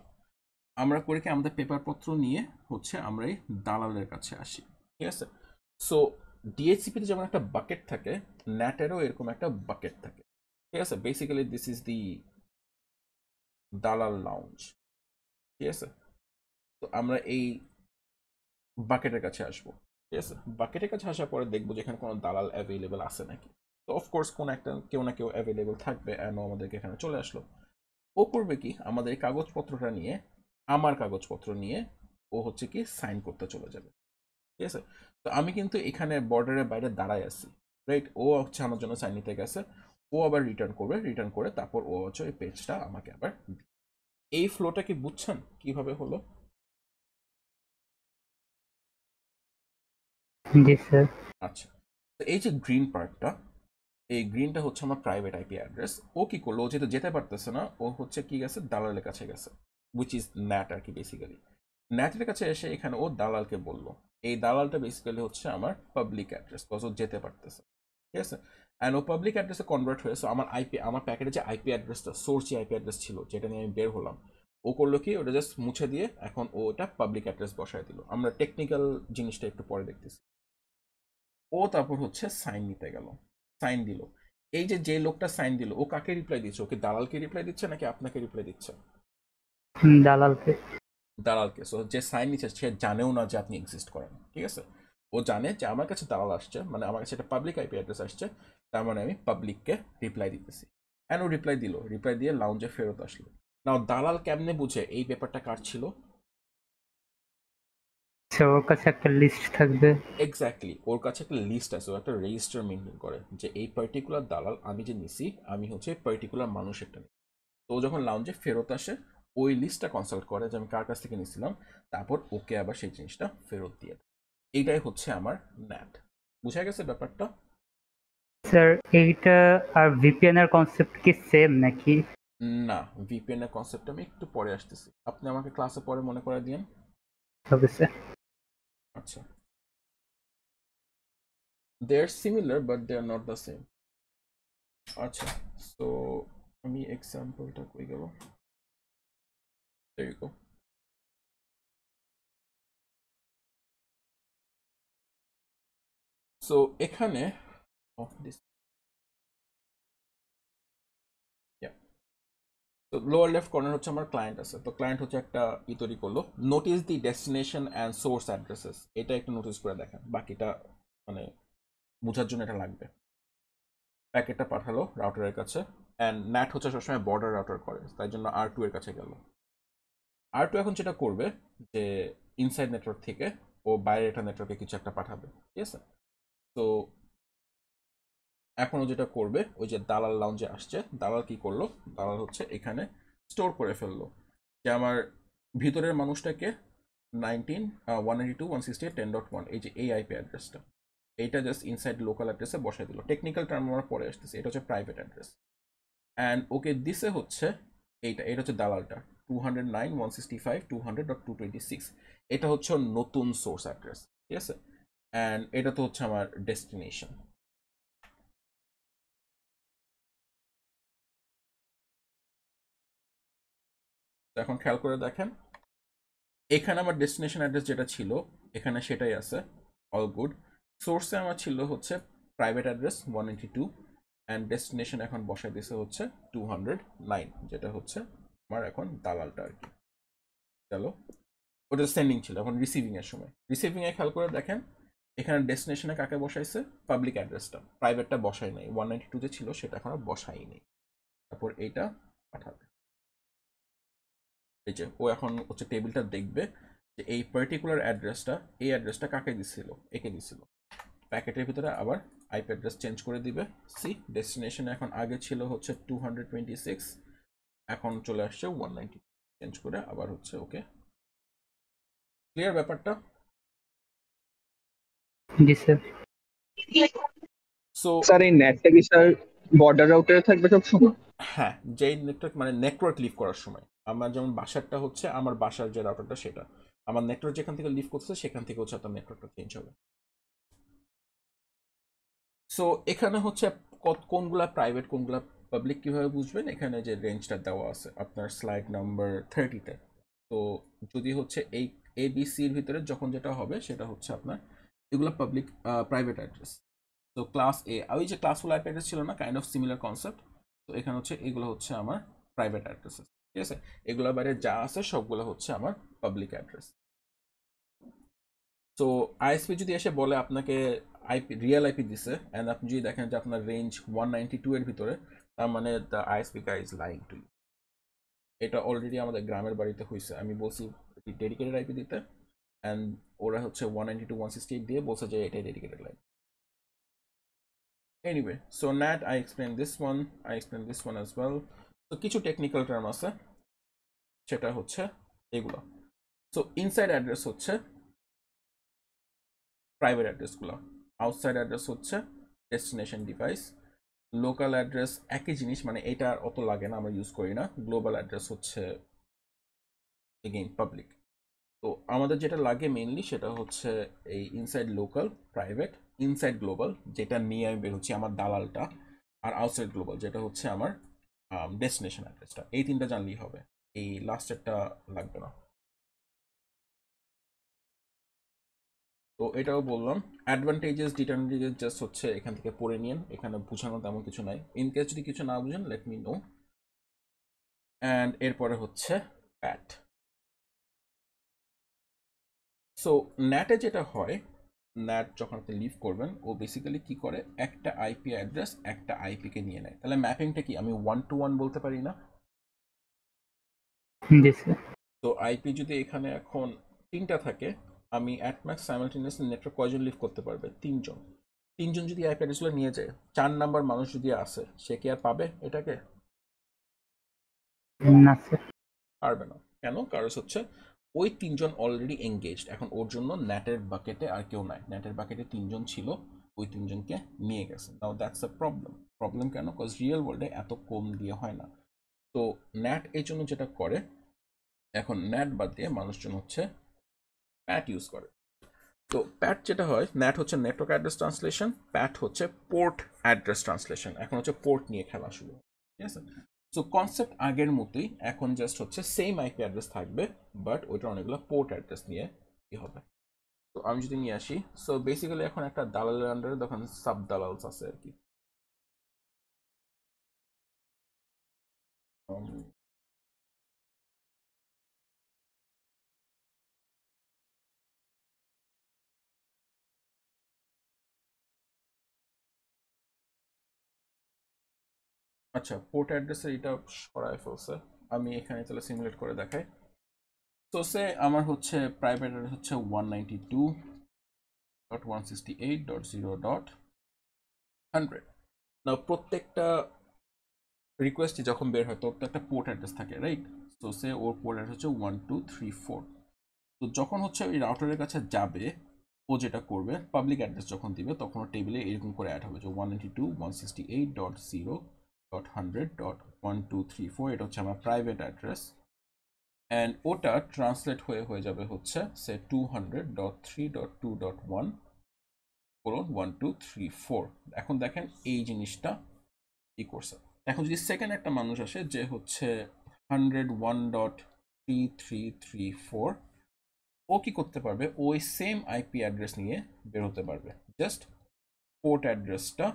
আমরা করি কি, আমাদের পেপারপত্র নিয়ে হচ্ছে আমরা এই দালালের কাছে আসি, ঠিক আছে? সো ডিএইচসিপিতে যেমন একটা বাকেট থাকে, ন্যাটেরও এরকম একটা বাকেট থাকে, ঠিক আছে? বেসিক্যালি দিস ইজ দি দালাল লাউঞ্জ, ঠিক আছে? তো আমরা এই বাকেটের কাছে আসবো, ঠিক আছে? বাকেটের কাছে আসার পরে দেখবো যে এখানে কোনো দালাল অ্যাভেলেবেল আছে নাকি। তো অফকোর্স কোনো একটা কেউ না কেউ অ্যাভেলেবেল থাকবে, অ্যান্ড আমাদেরকে এখানে চলে আসলো। ও করবে কি, আমাদের এই কাগজপত্রটা নিয়ে, আমার কাগজপত্র নিয়ে ও হচ্ছে কি সাইন করতে চলে যাবে, ঠিক আছে? তো আমি কিন্তু এখানে বর্ডারের বাইরে দাঁড়ায় আছি, রাইট? ও হচ্ছে আমার জন্য সাইন নিতে গেছে, ও আবার রিটার্ন করবে, রিটার্ন করে তারপর ও হচ্ছে ওই পেজটা আমাকে আবার দিবে। এই ফ্লোটা কি বুঝছেন কিভাবে হলো? জি স্যার। আচ্ছা, তো এই যে গ্রিন পার্টটা, এই গ্রিনটা হচ্ছে আমার প্রাইভেট আইপি অ্যাড্রেস। ও কি করলো, ও যেহেতু যেতে পারতেছে না, ও হচ্ছে কি গেছে, দালালের কাছে গেছে, উইচ ইজ ন্যাট আর কি। বেসিক্যালি ন্যাটের কাছে এসে এখানে ও দালালকে বললো, এই দালালটা বেসিক্যালি হচ্ছে আমার পাবলিক অ্যাড্রেস, কজ ও যেতে পারতেছে, ঠিক আছে? অ্যান্ড ও পাবলিক অ্যাড্রেসে কনভার্ট হয়েছে। আমার আইপি, আমার প্যাকেটে যে আইপি অ্যাড্রেসটা, সোর্স যে আইপি অ্যাড্রেস ছিল যেটা নিয়ে আমি বের হলাম, ও করলো কি, ওটা জাস্ট মুছে দিয়ে এখন ও ওটা পাবলিক অ্যাড্রেস বসায় দিল। আমরা টেকনিক্যাল জিনিসটা একটু পরে দেখতেছি। ও তারপর হচ্ছে সাইন নিতে গেল, সাইন দিল। এই যে যে লোকটা সাইন দিল, ও কাকে রিপ্লাই দিচ্ছে? ওকে দালালকে রিপ্লাই দিচ্ছে নাকি আপনাকে রিপ্লাই দিচ্ছে? দালালকে। দালালকে। সো যে সাইন নিচ্ছে সে জানেও না যে আপনি এক্সিস্ট করেন, ঠিক আছে? ও জানে যে আমার কাছে দালাল আসছে, মানে আমার কাছে একটা পাবলিক আইপি অ্যাড্রেস আসছে, তার মানে আমি পাবলিককে রিপ্লাই দিতেছি। অ্যান্ড ও রিপ্লাই দিল, রিপ্লাই দিয়ে লাউঞ্জে ফেরত আসলো। নাও দালাল কেমনে বুঝে এই পেপারটা কার ছিল? স্যার ওর কাছে একটা লিস্ট থাকবে। এক্স্যাক্টলি, ওর কাছে একটা লিস্ট আছে, ও একটা রেজিস্টার মেনটেন করে যে এই পার্টিকুলার দালাল আমি যে নিছি, আমি হচ্ছে পার্টিকুলার মানুষেরটা নিই। তো ও যখন লাউঞ্জে ফেরত আসে, ওই লিস্টটা কনসাল্ট করে যে আমি কার কাছ থেকে নিছিলাম, তারপর ওকে আবার সেই জিনিসটা ফেরত দিয়ে দেয়। এইটাই হচ্ছে আমার ন্যাট। বুঝা গেছে ব্যাপারটা? স্যার এইটা আর ভিপিএন এর কনসেপ্ট কি সেম নাকি? না, ভিপিএন এর কনসেপ্ট আমি একটু পরে আসতেছি, আপনি আমাকে ক্লাসে পরে মনে করে দিন। হবে স্যার। আচ্ছা, they are similar but they are not the same. আচ্ছা, সো আমি এক্সাম্পলটা কই গেল, দেয়ার ইউ গো। সো এখানে তো লোয়ার লেফট কর্নার হচ্ছে আমার ক্লায়েন্ট আছে, তো ক্লায়েন্ট হচ্ছে একটা তৈরি করলো, notice the destination and source addresses, এটা একটু নোটিস করে দেখেন, বাকিটা মানে বোঝার জন্য এটা লাগবে। প্যাকেটটা পাঠালো রাউটারের কাছে, অ্যান্ড ন্যাট হচ্ছে সবসময় বর্ডার রাউটার করে, তাই জন্য R2 এর কাছে গেল। R2 এখন যেটা করবে যে ইনসাইড নেটওয়ার্ক থেকে ও বাইরের একটা নেটওয়ার্কে কিছু একটা পাঠাবে, ঠিক আছে। তো এখনও যেটা করবে ওই যে দালাল লাউঞ্জে আসছে, দালাল কি করলো, দালাল হচ্ছে এখানে স্টোর করে ফেললো যে আমার ভিতরের মানুষটাকে 192.168.10.1 এই যে এই আইপি অ্যাড্রেসটা, এইটা জাস্ট ইনসাইড লোকাল অ্যাড্রেসে বসাই দিল। টেকনিক্যাল টার্ম আমরা পরে আসতেছি, এটা হচ্ছে প্রাইভেট অ্যাড্রেস। অ্যান্ড ওকে দিছে হচ্ছে এটা হচ্ছে দালালটা 209.165.200.226, এটা হচ্ছে ওর নতুন সোর্স অ্যাড্রেস, ঠিক আছে। অ্যান্ড এটা তো হচ্ছে আমার ডেস্টিনেশন। এখন খেয়াল করে দেখেন, এখানে আমার ডেস্টিনেশন অ্যাড্রেস যেটা ছিল এখানে সেটাই আছে, অল গুড। সোর্সে আমার ছিল হচ্ছে প্রাইভেট অ্যাড্রেস 192, অ্যান্ড ডেস্টিনেশন এখন বসাই দিছে হচ্ছে 209, যেটা হচ্ছে আমার এখন দালালটা আর কি। চলো, ওটা সেন্ডিং ছিল, এখন রিসিভিং এর সময়, রিসিভিং এ খেয়াল করে দেখেন এখানে ডেস্টিনেশনে কাকে বসাইছে, পাবলিক অ্যাড্রেসটা, প্রাইভেটটা বসাই নাই, 192 যে ছিল সেটা এখন বসাই নেই। তারপর এইটা পাঠাবে, এই যে ও এখন হচ্ছে টেবিলটা দেখবে যে এই পার্টিকুলার অ্যাড্রেসটা, এই অ্যাড্রেসটা কাকে দিছিল, একে দিছিল। প্যাকেটের ভিতরে আবার আইপি অ্যাড্রেস চেঞ্জ করে দিবে। সি ডেস্টিনেশন এখন আগে ছিল হচ্ছে 226, এখন চলে আসছে 190, চেঞ্জ করে আবার হচ্ছে ওকে। ক্লিয়ার ব্যাপারটা? জি স্যার। সো স্যার এই নেটটা কি স্যার বর্ডার রাউটারে থাকবে সব সময়? হ্যাঁ, যেই নেটওয়ার্ক মানে নেটওয়ার্ক লিভ করার সময়, আমার যেমন বাসারটা হচ্ছে আমার বাসার যে রাউটারটা সেটা, আমার নেটওয়ার্ক যেখান থেকে লিভ করতেছে সেখান থেকে হচ্ছে আপনার নেটওয়ার্কটা চেঞ্জ হবে। সো এখানে হচ্ছে কোনগুলা প্রাইভেট কোনগুলা পাবলিক কিভাবে বুঝবেন, এখানে যে রেঞ্জটা দেওয়া আছে আপনার স্লাইড নাম্বার 30-তে। তো যদি হচ্ছে এই ABCর ভিতরে যখন যেটা হবে সেটা হচ্ছে আপনার এগুলো পাবলিক প্রাইভেট অ্যাড্রেস। তো ক্লাস এ, ওই যে ক্লাসফুল আইপি অ্যাড্রেস ছিল না, কাইন্ড অফ সিমিলার কনসেপ্ট। তো এখানে হচ্ছে এগুলো হচ্ছে আমার প্রাইভেট অ্যাড্রেস, ঠিক আছে। এগুলোর বাইরে যা আছে সবগুলো হচ্ছে আমার পাবলিক অ্যাড্রেস। তো আইএসপি যদি এসে বলে আপনাকে আইপি রিয়েল আইপি দিছে, অ্যান্ড আপনি যদি দেখেন যে আপনার রেঞ্জ 192 এর ভিতরে, তার মানে the ISP guy is lying to you. এটা অলরেডি আমাদের গ্রামের বাড়িতে হয়েছে, আমি বলছি ডেডিকেটেড আইপি দিতে, অ্যান্ড ওরা হচ্ছে 192.168 দিয়ে বলছে যে এটাই dedicated line. Anyway, so NAT I explained this one as well. তো কিছু টেকনিক্যাল টার্ম আছে, সেটা হচ্ছে এগুলো। সো ইনসাইড অ্যাড্রেস হচ্ছে প্রাইভেট অ্যাড্রেসগুলো, আউটসাইড অ্যাড্রেস হচ্ছে ডেস্টিনেশন ডিভাইস, লোকাল অ্যাড্রেস একই জিনিস, মানে এটা আর অত লাগে না, আমরা ইউজ করি না। গ্লোবাল অ্যাড্রেস হচ্ছে এগেইন পাবলিক। তো আমাদের যেটা লাগে মেইনলি সেটা হচ্ছে এই inside local, private, inside global যেটা নিয়ে আমি বের হচ্ছি আমার দালালটা, আর আউটসাইড গ্লোবাল যেটা হচ্ছে আমার ডেস্টিনেশন অ্যাড্রেসটা। এই তিনটা জানলেই হবে, এই লাস্টেরটা লাগবে না। তো এটাও বললাম, অ্যাডভান্টেজেস ডিসঅ্যাডভান্টেজেস জাস্ট হচ্ছে এখান থেকে পড়ে নিন, এখানে বোঝানো তেমন কিছু নাই। ইন কেস যদি কিছু না বুঝেন লেট মি নো। অ্যান্ড এরপরে হচ্ছে প্যাট। সো ন্যাটে যেটা হয়, ন্যাট যখন আপনি লিভ করবেন ও বেসিক্যালি কি করে, একটা আইপি অ্যাড্রেস একটা আইপিকে নিয়ে নেয়। তাহলে ম্যাপিংটা কি আমি 1-to-1 বলতে পারি না? জি স্যার। তো আইপি যদি এখানে এখন 3টা থাকে, আমি অ্যাট ম্যাক্স সাইমালটেনিয়াসলি নেটওয়ার্ক কয়জন লিভ করতে পারবে? 3জন। 3জন যদি আইপি অ্যাড্রেসগুলো নিয়ে যায়, 4 নাম্বার মানুষ যদি আসে, সে কি আর পাবে এটাকে? না স্যার। পারবে না। কেন? কারণ হচ্ছে ওই 3জন অলরেডি এঙ্গেজড, এখন ওর জন্য ন্যাটের বাকেটে আর কেউ নাই। ন্যাটের বাকেটে 3জন ছিল, ওই 3জনকে নিয়ে গেছে। নাও দ্যাটস আ প্রবলেম। প্রবলেম কেন? কজ রিয়েল ওয়ার্ল্ডে এত কম দিয়ে হয় না। তো ন্যাট এই জন্য যেটা করে, এখন ন্যাট বাদ দিয়ে মানুষজন হচ্ছে প্যাট ইউজ করে। তো প্যাট যেটা হয়, ন্যাট হচ্ছে নেটওয়ার্ক অ্যাড্রেস ট্রান্সলেশন, প্যাট হচ্ছে পোর্ট অ্যাড্রেস ট্রান্সলেশন। এখন হচ্ছে পোর্ট নিয়ে খেলা শুরু, ঠিক আছে। সো কনসেপ্ট আগের মতোই, এখন জাস্ট হচ্ছে সেম আইপি অ্যাড্রেস থাকবে, বাট ওইটা অনেকগুলো পোর্ট অ্যাড্রেস নিয়ে কি হবে। তো আমি যদি নিয়ে আসি, সো বেসিক্যালি এখন একটা দালালের আন্ডারে তখন সাব দালালস আছে আর কি। আচ্ছা, পোর্ট অ্যাড্রেসের এটা সরায় ফেলছে। আমি এখানে তাহলে সিমুলেট করে দেখাই। তো সে আমার হচ্ছে প্রাইভেট অ্যাড্রেস হচ্ছে 192.168.0.100। নাও প্রত্যেকটা রিকোয়েস্টই যখন বের হয় তোর তো একটা পোর্ট অ্যাড্রেস থাকে, রাইট? তো সে ওর পোর্ট অ্যাড্রেস হচ্ছে 1234। তো যখন হচ্ছে ওই রাউটারের কাছে যাবে, ও যেটা করবে পাবলিক অ্যাড্রেস যখন দিবে তখন ও টেবিলে এরকম করে অ্যাড হবে যে 192.168.0.100.1234। এটা হচ্ছে আমার প্রাইভেট অ্যাড্রেস, অ্যান্ড ওটা ট্রান্সলেট হয়ে যাবে হচ্ছে সে 200.3.2.1:1234। এখন দেখেন এই জিনিসটা ই করছে। এখন যদি সেকেন্ড একটা মানুষ আসে যে হচ্ছে 101.3334, ও কি করতে পারবে, ওই সেম আইপি অ্যাড্রেস নিয়ে বের হতে পারবে, জাস্ট পোর্ট অ্যাড্রেসটা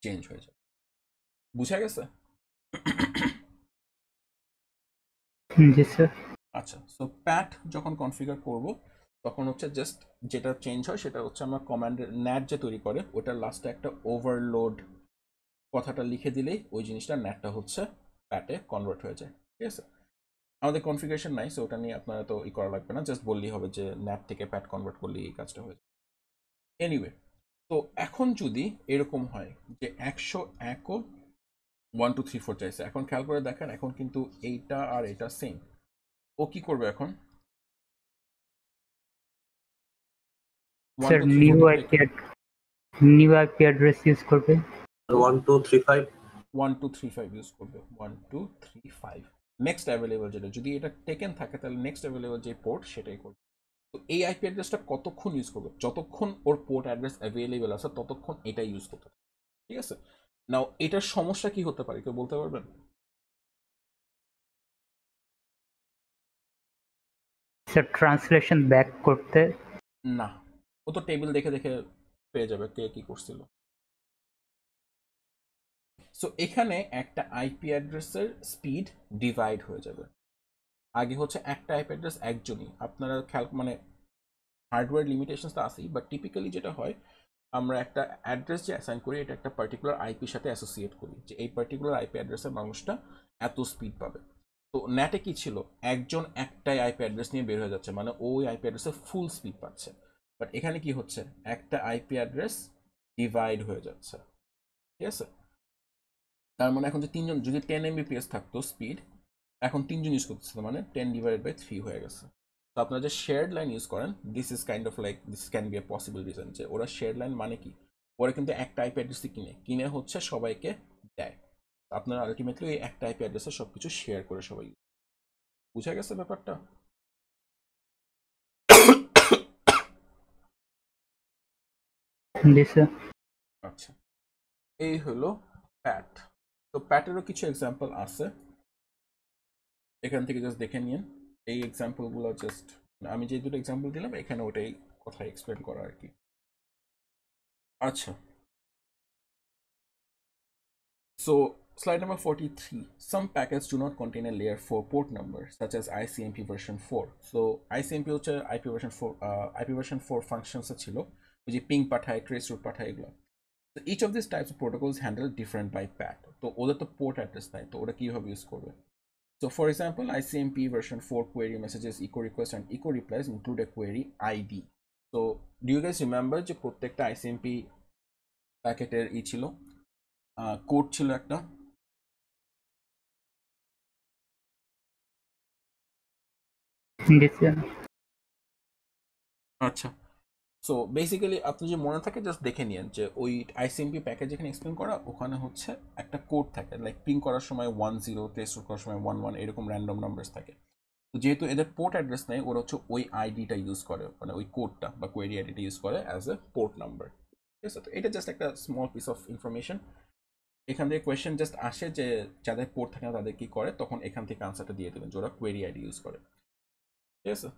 চেঞ্জ হয়ে যাবে। বুঝা গেছে? জি স্যার। আচ্ছা, সো প্যাট যখন কনফিগার করব তখন হচ্ছে জাস্ট যেটা চেঞ্জ হয় সেটা হচ্ছে আমার কমান্ডের ন্যাট যে তৈরি করে ওটার লাস্টে একটা ওভারলোড কথাটা লিখে দিলেই ওই জিনিসটা ন্যাটটা হচ্ছে প্যাটে কনভার্ট হয়ে যায়। ঠিক আছে? আমাদের কনফিগারেশন নাই, সো ওটা নিয়ে আপনারা তো ই করা লাগবে না, জাস্ট বললেই হবে যে ন্যাট থেকে প্যাট কনভার্ট করলে এই কাজটা হয়ে যায়। এনিওয়ে, তো এখন যদি এরকম হয় যে 101ও 1234 চাইছে, এখন খেয়াল করে দেখেন এখন কিন্তু এইটা আর এটা সেম। ও কি করবে এখন? Sir new IP address use করবে। 1235 ইউজ করবে 1235 নেক্সট অ্যাভেলেবল যেটা, যদি এটা টেকেন থাকে তাহলে নেক্সট অ্যাভেলেবল যে পোর্ট সেটাই করবে। তো এই আইপি অ্যাড্রেসটা কতক্ষণ ইউজ করবে? যতক্ষণ ওর পোর্ট অ্যাড্রেস অ্যাভেলেবল আছে ততক্ষণ এটা ইউজ করতে হবে। ঠিক আছে? নাও এটার সমস্যা কি হতে পারে কেউ বলতে পারবেন? স্যার ট্রান্সলেশন ব্যাক করতে। না, ও তো টেবিল দেখে দেখে পেয়ে যাবে কে কি করছিল। সো এখানে একটা আইপি অ্যাড্রেসের স্পিড ডিভাইড হয়ে যাবে। আগে হচ্ছে একটা আইপি অ্যাড্রেস একজনই, আপনারা খেয়াল মানে হার্ডওয়্যার লিমিটেশনস তো আছেই, বাট টিপিক্যালি যেটা হয় আমরা একটা অ্যাড্রেস যে অ্যাসাইন করি এটা একটা পার্টিকুলার আইপির সাথে অ্যাসোসিয়েট করি যে এই পার্টিকুলার আইপি অ্যাড্রেসের মানুষটা এত স্পিড পাবে। তো ন্যাটে কি ছিল, একজন একটাই আইপি অ্যাড্রেস নিয়ে বের হয়ে যাচ্ছে, মানে ওই আইপি অ্যাড্রেসে ফুল স্পিড পাচ্ছে। বাট এখানে কি হচ্ছে, একটা আইপি অ্যাড্রেস ডিভাইড হয়ে যাচ্ছে। ঠিক আছে? তার মানে এখন যে তিনজন, যদি 10 Mbps থাকতো স্পিড, এখন তিনজন ইউজ করতেছে, মানে 10/3 হয়ে গেছে। তো আপনারা যে শেয়ার্ড লাইন ইউজ করেন, this is kind of like this can be A possible reason যে ওরা শেয়ার্ড লাইন মানে কি, ওরা কিন্তু একটা আইপি অ্যাড্রেসই কিনে হচ্ছে সবাইকে দেয়। আপনারা আলটিমেটলি ওই একটা আইপি অ্যাড্রেসে সবকিছু শেয়ার করে সবাই। বুঝা গেছে ব্যাপারটা? জি স্যার। আচ্ছা, এই হলো প্যাট। তো প্যাটেরও কিছু এক্সাম্পল আছে, এখান থেকে জাস্ট দেখে নিন। এই এক্সাম্পলগুলো জাস্ট আমি যে দুটো এক্সাম্পল দিলাম এখানে ওটাই কথা এক্সপ্লেন করা আর কি। আচ্ছা, so slide number 43. Some packets do not contain a layer 4 port number, such as ICMP version 4. So ICMP হচ্ছে IP version 4 IP version 4 functions ছিল, ওই যে পিং পাঠায়, ট্রেস রুট পাঠায় এগুলো। So each of these types of protocols handle different by PAT. তো ওদের তো পোর্ট অ্যাড্রেস নাই, তো ওরা কিভাবে ইউজ করবে? So for example, ICMP version 4 query messages, echo requests and echo replies include a query ID. So do you guys remember যে প্রত্যেকটা ICMP প্যাকেটের ই ছিল, কোড ছিল একটা? জি স্যার। আচ্ছা, সো বেসিক্যালি আপনি যে মনে থাকে জাস্ট দেখে নিন যে ওই আইসিএমপি প্যাকেজ যেখানে এক্সপ্লেন করা ওখানে হচ্ছে একটা কোড থাকে, লাইক পিং করার সময় 10, টেস্ট করার সময় 11, এরকম র্যান্ডম নাম্বারস থাকে। তো যেহেতু এদের পোর্ট অ্যাড্রেস নেই, ওরা হচ্ছে ওই আইডিটা ইউজ করে, মানে ওই কোডটা বা কোয়েরি আইডিটা ইউজ করে অ্যাজ এ পোর্ট নাম্বার। ঠিক আছে? তো এটা জাস্ট একটা স্মল পিস অফ ইনফরমেশন। এখান থেকে কোয়েশ্চেন জাস্ট আসে যে যাদের পোর্ট থাকে না তাদের কি করে, তখন এখান থেকে আনসারটা দিয়ে দেবেন যে ওরা কোয়েরি আইডি ইউজ করে। ঠিক আছে?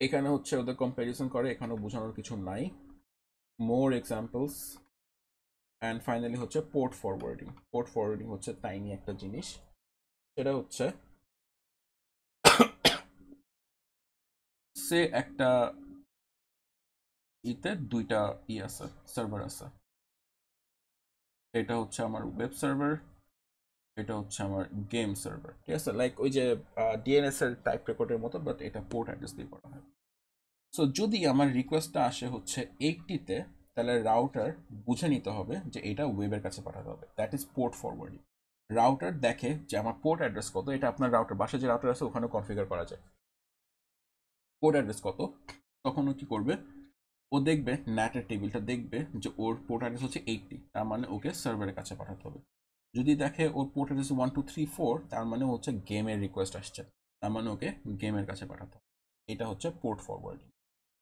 এখানে হচ্ছে ওদের কম্প্যারিজন করে, এখানেও বোঝানোর কিছু নাই। মোর এক্সাম্পলস অ্যান্ড ফাইনালি হচ্ছে পোর্ট ফরওয়ার্ডিং। পোর্ট ফরওয়ার্ডিং হচ্ছে তাইনি একটা জিনিস, সেটা হচ্ছে সে একটা ইতে দুইটা ই আছে, সার্ভার আছে, এটা হচ্ছে আমার ওয়েব সার্ভার, এটা হচ্ছে আমার গেম সার্ভার, ঠিক আছে? লাইক ওই যে ডিএনএস এর টাইপ রেকর্ডের মতো, বাট এটা পোর্ট অ্যাড্রেস দিয়ে করা হয়। সো যদি আমার রিকোয়েস্টটা আসে হচ্ছে 80-তে, তাহলে রাউটার বুঝে নিতে হবে যে এটা ওয়েবের কাছে পাঠাতে হবে, that is port forwarding. Router দেখে যে আমার পোর্ট অ্যাড্রেস কত, এটা আপনার রাউটার বাসায় যে রাউটার আছে ওখানে কনফিগার করা যায় পোর্ট অ্যাড্রেস কত, তখন ও কি করবে, ও দেখবে ন্যাটের টেবিলটা দেখবে যে ওর পোর্ট অ্যাড্রেস হচ্ছে 80, তার মানে ওকে সার্ভারের কাছে পাঠাতে হবে। যদি দেখে ওর পোর্ট অ্যাড্রেস 1 2 3 4, তার মানে হচ্ছে গেমের রিকোয়েস্ট আসছে, তার মানে ওকে গেমের কাছে পাঠাতে হবে। এটা হচ্ছে পোর্ট ফরওয়ার্ডিং।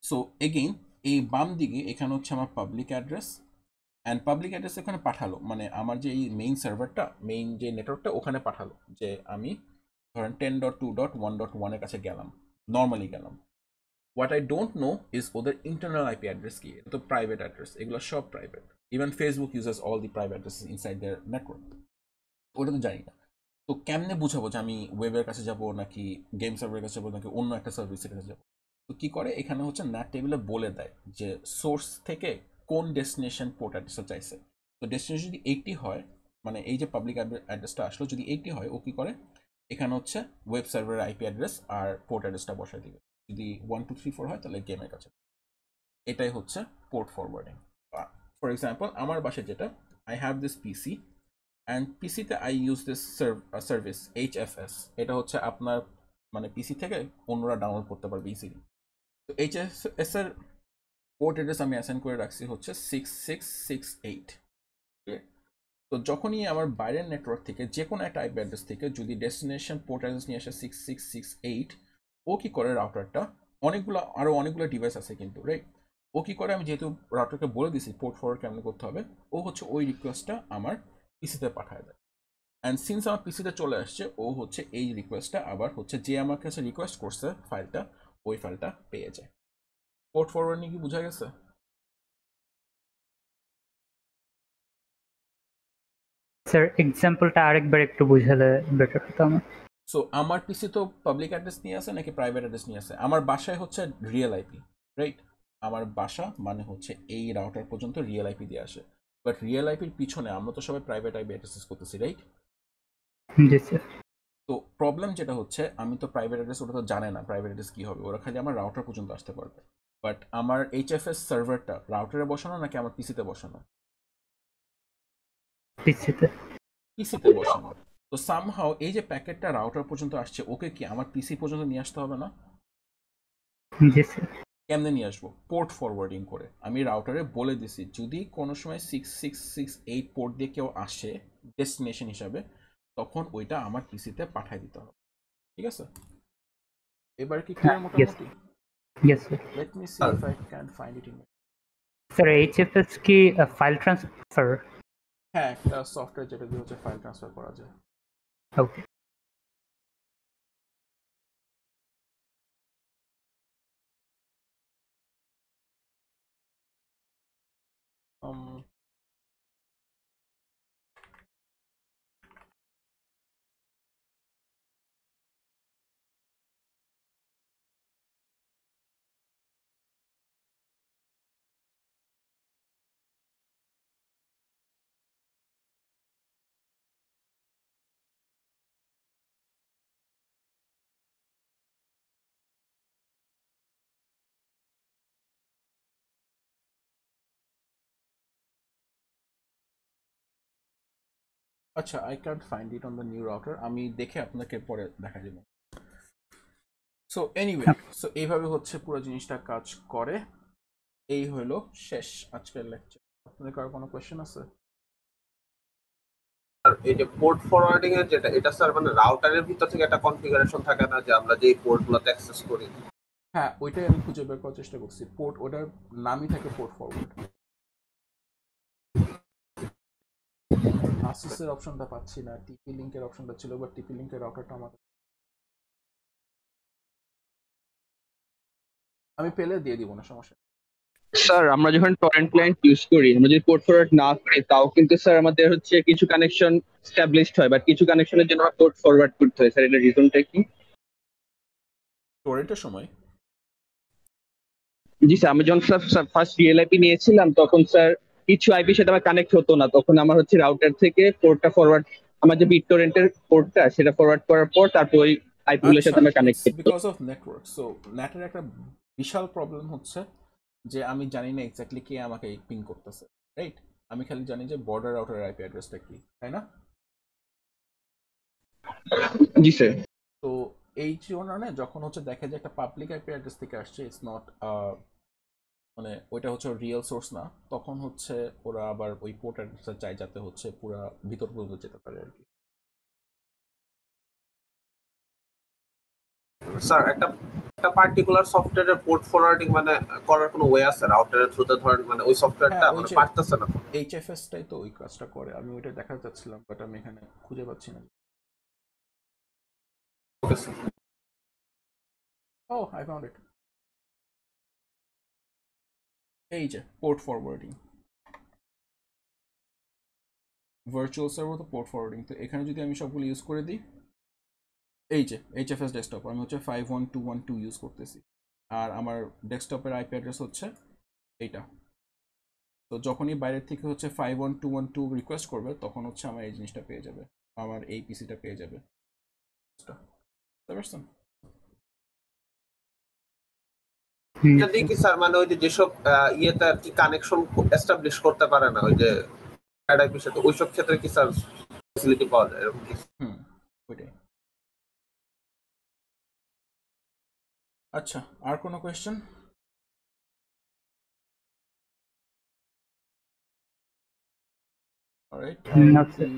সো এগেইন এই বাম দিকে এখানে হচ্ছে আমার public address, and public address এখানে পাঠালো মানে আমার যে এই মেইন সার্ভারটা, মেইন যে নেটওয়ার্কটা ওখানে পাঠালো যে আমি ধরেন 10.2.1.1 এর কাছে গেলাম, নর্মালি গেলাম। What I don't know is ওদের ইন্টারনাল আইপি অ্যাড্রেস কি, এটা তো প্রাইভেট অ্যাড্রেস, এগুলো সব private. Even Facebook uses all the private address inside their network, ওটা তো জানি না। তো কেমনে বুঝাবো যে আমি ওয়েবের কাছে যাব নাকি গেম সার্ভারের কাছে যাবো নাকি অন্য একটা সার্ভিসের কাছে যাবো? তো কি করে, এখানে হচ্ছে ন্যাট টেবিলে বলে দেয় যে সোর্স থেকে কোন ডেস্টিনেশন পোর্ট অ্যাড্রেসটা চাইছে। তো ডেস্টিনেশন যদি 80 হয়, মানে এই যে পাবলিক অ্যাড্রেসটা আসলো যদি 80 হয়, ও কি করে এখানে হচ্ছে ওয়েব সার্ভারের আইপি অ্যাড্রেস আর পোর্ট অ্যাড্রেসটা বসায় দিবে। যদি 1 2 3 4 হয় তাহলে গেমের কাছে। এটাই হচ্ছে পোর্ট ফরওয়ার্ডিং। ফর এক্সাম্পল আমার বাসায় যেটা, I have this PC and পিসিতে I use this service HFS। এটা হচ্ছে আপনার মানে পিসি থেকে অন্যরা ডাউনলোড করতে পারবে ইজিলি। তো HFS এর পোর্ট অ্যাড্রেস আমি অ্যাসাইন করে রাখছি হচ্ছে 6668। তো যখনই আমার বাইরের নেটওয়ার্ক থেকে যে কোনো একটা আইপি অ্যাড্রেস থেকে যদি ডেস্টিনেশন পোর্ট অ্যাড্রেস নিয়ে আসে 6668, ও কি করে রাউটারটা, আরও অনেকগুলো ডিভাইস আছে কিন্তু, রাইট? ও কি করে, আমি যেহেতু রাউটারকে বলে দিছি পোর্ট ফরওয়ার্ড কেমন করতে হবে, ও হচ্ছে ওই রিকোয়েস্টটা আমার পিসিতে পাঠায় দেয়। অ্যান্ড সিন্স আমার পিসিতে চলে আসছে, ও হচ্ছে এই রিকোয়েস্টটা আবার হচ্ছে যে আমার কাছে রিকোয়েস্ট করছে ফাইলটা, ওই ফাইলটা পেয়ে যায়। পোর্ট ফরওয়ার্ডিং কি বোঝা গেছে? স্যার এক্সাম্পলটা আরেকবার একটু বুঝালে বেটার হতো আমার। সো আমার পিসি তো পাবলিক অ্যাড্রেস নিয়ে আসে নাকি প্রাইভেট অ্যাড্রেস নিয়ে আসে? আমার বাসায় হচ্ছে রিয়েল আইপি, রাইট? আমার বাসা মানে হচ্ছে এই রাউটার পর্যন্ত রিয়েল আইপি দিয়ে আসে, বাট রিয়েল আইপির পিছনে আমরা তো সবাই প্রাইভেট আইপি অ্যাড্রেস করতেছি, রাইট? জি স্যার। তো প্রবলেম যেটা হচ্ছে, আমি তো প্রাইভেট অ্যাড্রেস, ওটা তো জানে না প্রাইভেট অ্যাড্রেস কি হবে, ওরা খালি আমার রাউটার পর্যন্ত আসতে পারবে। বাট আমার HFS সার্ভারটা রাউটারে বসানো নাকি আমার পিসিতে বসানো? পিসিতে। পিসিতে বসানো। তো সামহাও এই যে প্যাকেটটা রাউটার পর্যন্ত আসছে, ওকে কি আমার পিসি পর্যন্ত নিয়ে আসতে হবে না? জি স্যার। কেমনে নিয়ে আসবো? পোর্ট ফরওয়ার্ডিং করে। আমি রাউটারে বলে দিছি যদি কোনো সময় 6668 পোর্ট দিয়ে কেউ আসে ডেস্টিনেশন হিসাবে, তখন ওইটা আমার পিসিতে পাঠিয়ে দিতে হবে, ঠিক আছে? এবার কি ক্লিয়ার মোটামুটি? Yes sir. Let me see if I can find it in. Sir HFS কি ফাইল ট্রান্সফার? হ্যাঁ, একটা সফটওয়্যার যেটা দিয়ে হচ্ছে ফাইল ট্রান্সফার করা যায়। ওকে। আচ্ছা, I can't find it on the new router, আমি দেখে আপনাকে পরে দেখা দেব। সো এনিওয়ে, সো এইভাবে হচ্ছে পুরো জিনিসটা কাজ করে। এই হলো শেষ আজকের লেকচার। আপনাদের কারো কোনো কোয়েশ্চেন আছে? আর এই যে পোর্ট ফরওয়ার্ডিং এর যেটা, এটা স্যার মানে রাউটারের ভিতর থেকে একটা কনফিগারেশন থাকে না যে আমরা যে পোর্টগুলোতে অ্যাক্সেস করি? হ্যাঁ, ওইটাই আমি খুঁজে বের করার চেষ্টা করছি। পোর্ট, ওটার নামই থাকে পোর্ট ফরওয়ার্ড। আসিসের অপশনটা পাচ্ছি না, টিপি লিংকের অপশনটা ছিল, বাট টিপি লিংকের রাউটারটা আমার, আমি পেলে দিয়ে দিব না, সমস্যা। স্যার আমরা যখন টরেন্ট ক্লায়েন্ট ইউজ করি, আমরা যদি পোর্ট ফরওয়ার্ড না করি, তাও কিন্তু স্যার আমাদের হচ্ছে কিছু কানেকশন এস্টাবলিশড হয়, বাট কিছু কানেকশনের জন্য পোর্ট ফরওয়ার্ড করতে হয়। স্যার এটা রিজনটা কি? টরেন্টের সময় জি স্যার, আমি যখন ফার্স্ট রিয়েল আইপি নিয়েছিলাম তখন স্যার কিছু আইপির সাথে আমার কানেক্ট হতো না, তখন আমার হচ্ছে রাউটার থেকে পোর্টটা ফরওয়ার্ড, আমার যে বিটটরেন্টের পোর্টটা সেটা ফরওয়ার্ড করার পর তারপর ওই আইপি গুলোর সাথে আমার কানেক্ট হতো। Because of network. সো নেটের একটা বিশাল প্রবলেম হচ্ছে যে আমি জানি না এক্স্যাক্টলি কে আমাকে পিং করতেছে, রাইট? আমি খালি জানি যে বর্ডার রাউটারের আইপি অ্যাড্রেসটা কি, তাই না? জি স্যার। তো এই জন্য যখন হচ্ছে দেখে যে একটা পাবলিক আইপি অ্যাড্রেস থেকে আসছে, ইটস নট মানে ওইটা হচ্ছে রিয়েল সোর্স না, তখন হচ্ছে ওরা আবার ওই পোর্ট অ্যাড্রেসটা চায় যাতে হচ্ছে পুরা ভিতর পর্যন্ত যেতে পারে আর কি। স্যার একটা একটা পার্টিকুলার সফটওয়্যারের পোর্ট ফরওয়ার্ডিং মানে করার কোনো ওয়ে আছে রাউটারের থ্রুতে ধরেন, মানে ওই সফটওয়্যারটা হ্যাঁ, ওই মানে যে পারতেছে না? এইচএফএসটাই তো ওই কাজটা করে, আমি ওইটা দেখাতে চাচ্ছিলাম বাট আমি এখানে খুঁজে পাচ্ছি না। Okay sir. Oh I found it. এই যে পোর্ট ফরওয়ার্ডিং, ভার্চুয়াল সার্ভার তো পোর্ট ফরওয়ার্ডিং। তো এখানে যদি আমি সবগুলো ইউজ করে দিই, এই যে এইচএফএস ডেস্কটপ আমি হচ্ছে 51212 ইউজ করতেছি, আর আমার ডেস্কটপের আইপি অ্যাড্রেস হচ্ছে এইটা। তো যখনই বাইরের থেকে হচ্ছে 51212 রিকোয়েস্ট করবে তখন হচ্ছে আমার এই জিনিসটা পেয়ে যাবে, আমার এই পিসিটা পেয়ে যাবে। বুঝতে পারছেন? এটা দিয়ে কি স্যার মানে ওই যে যেসব ইয়েতে আর কি কানেকশন এস্টাবলিশ করতে পারে না ওই যে আইপির সাথে, ওইসব ক্ষেত্রে কি স্যার ফ্যাসিলিটি পাওয়া যায় এরকম কি? ওইটাই। আচ্ছা, আর কোনো কোয়েশ্চেন? Alright, No, sir.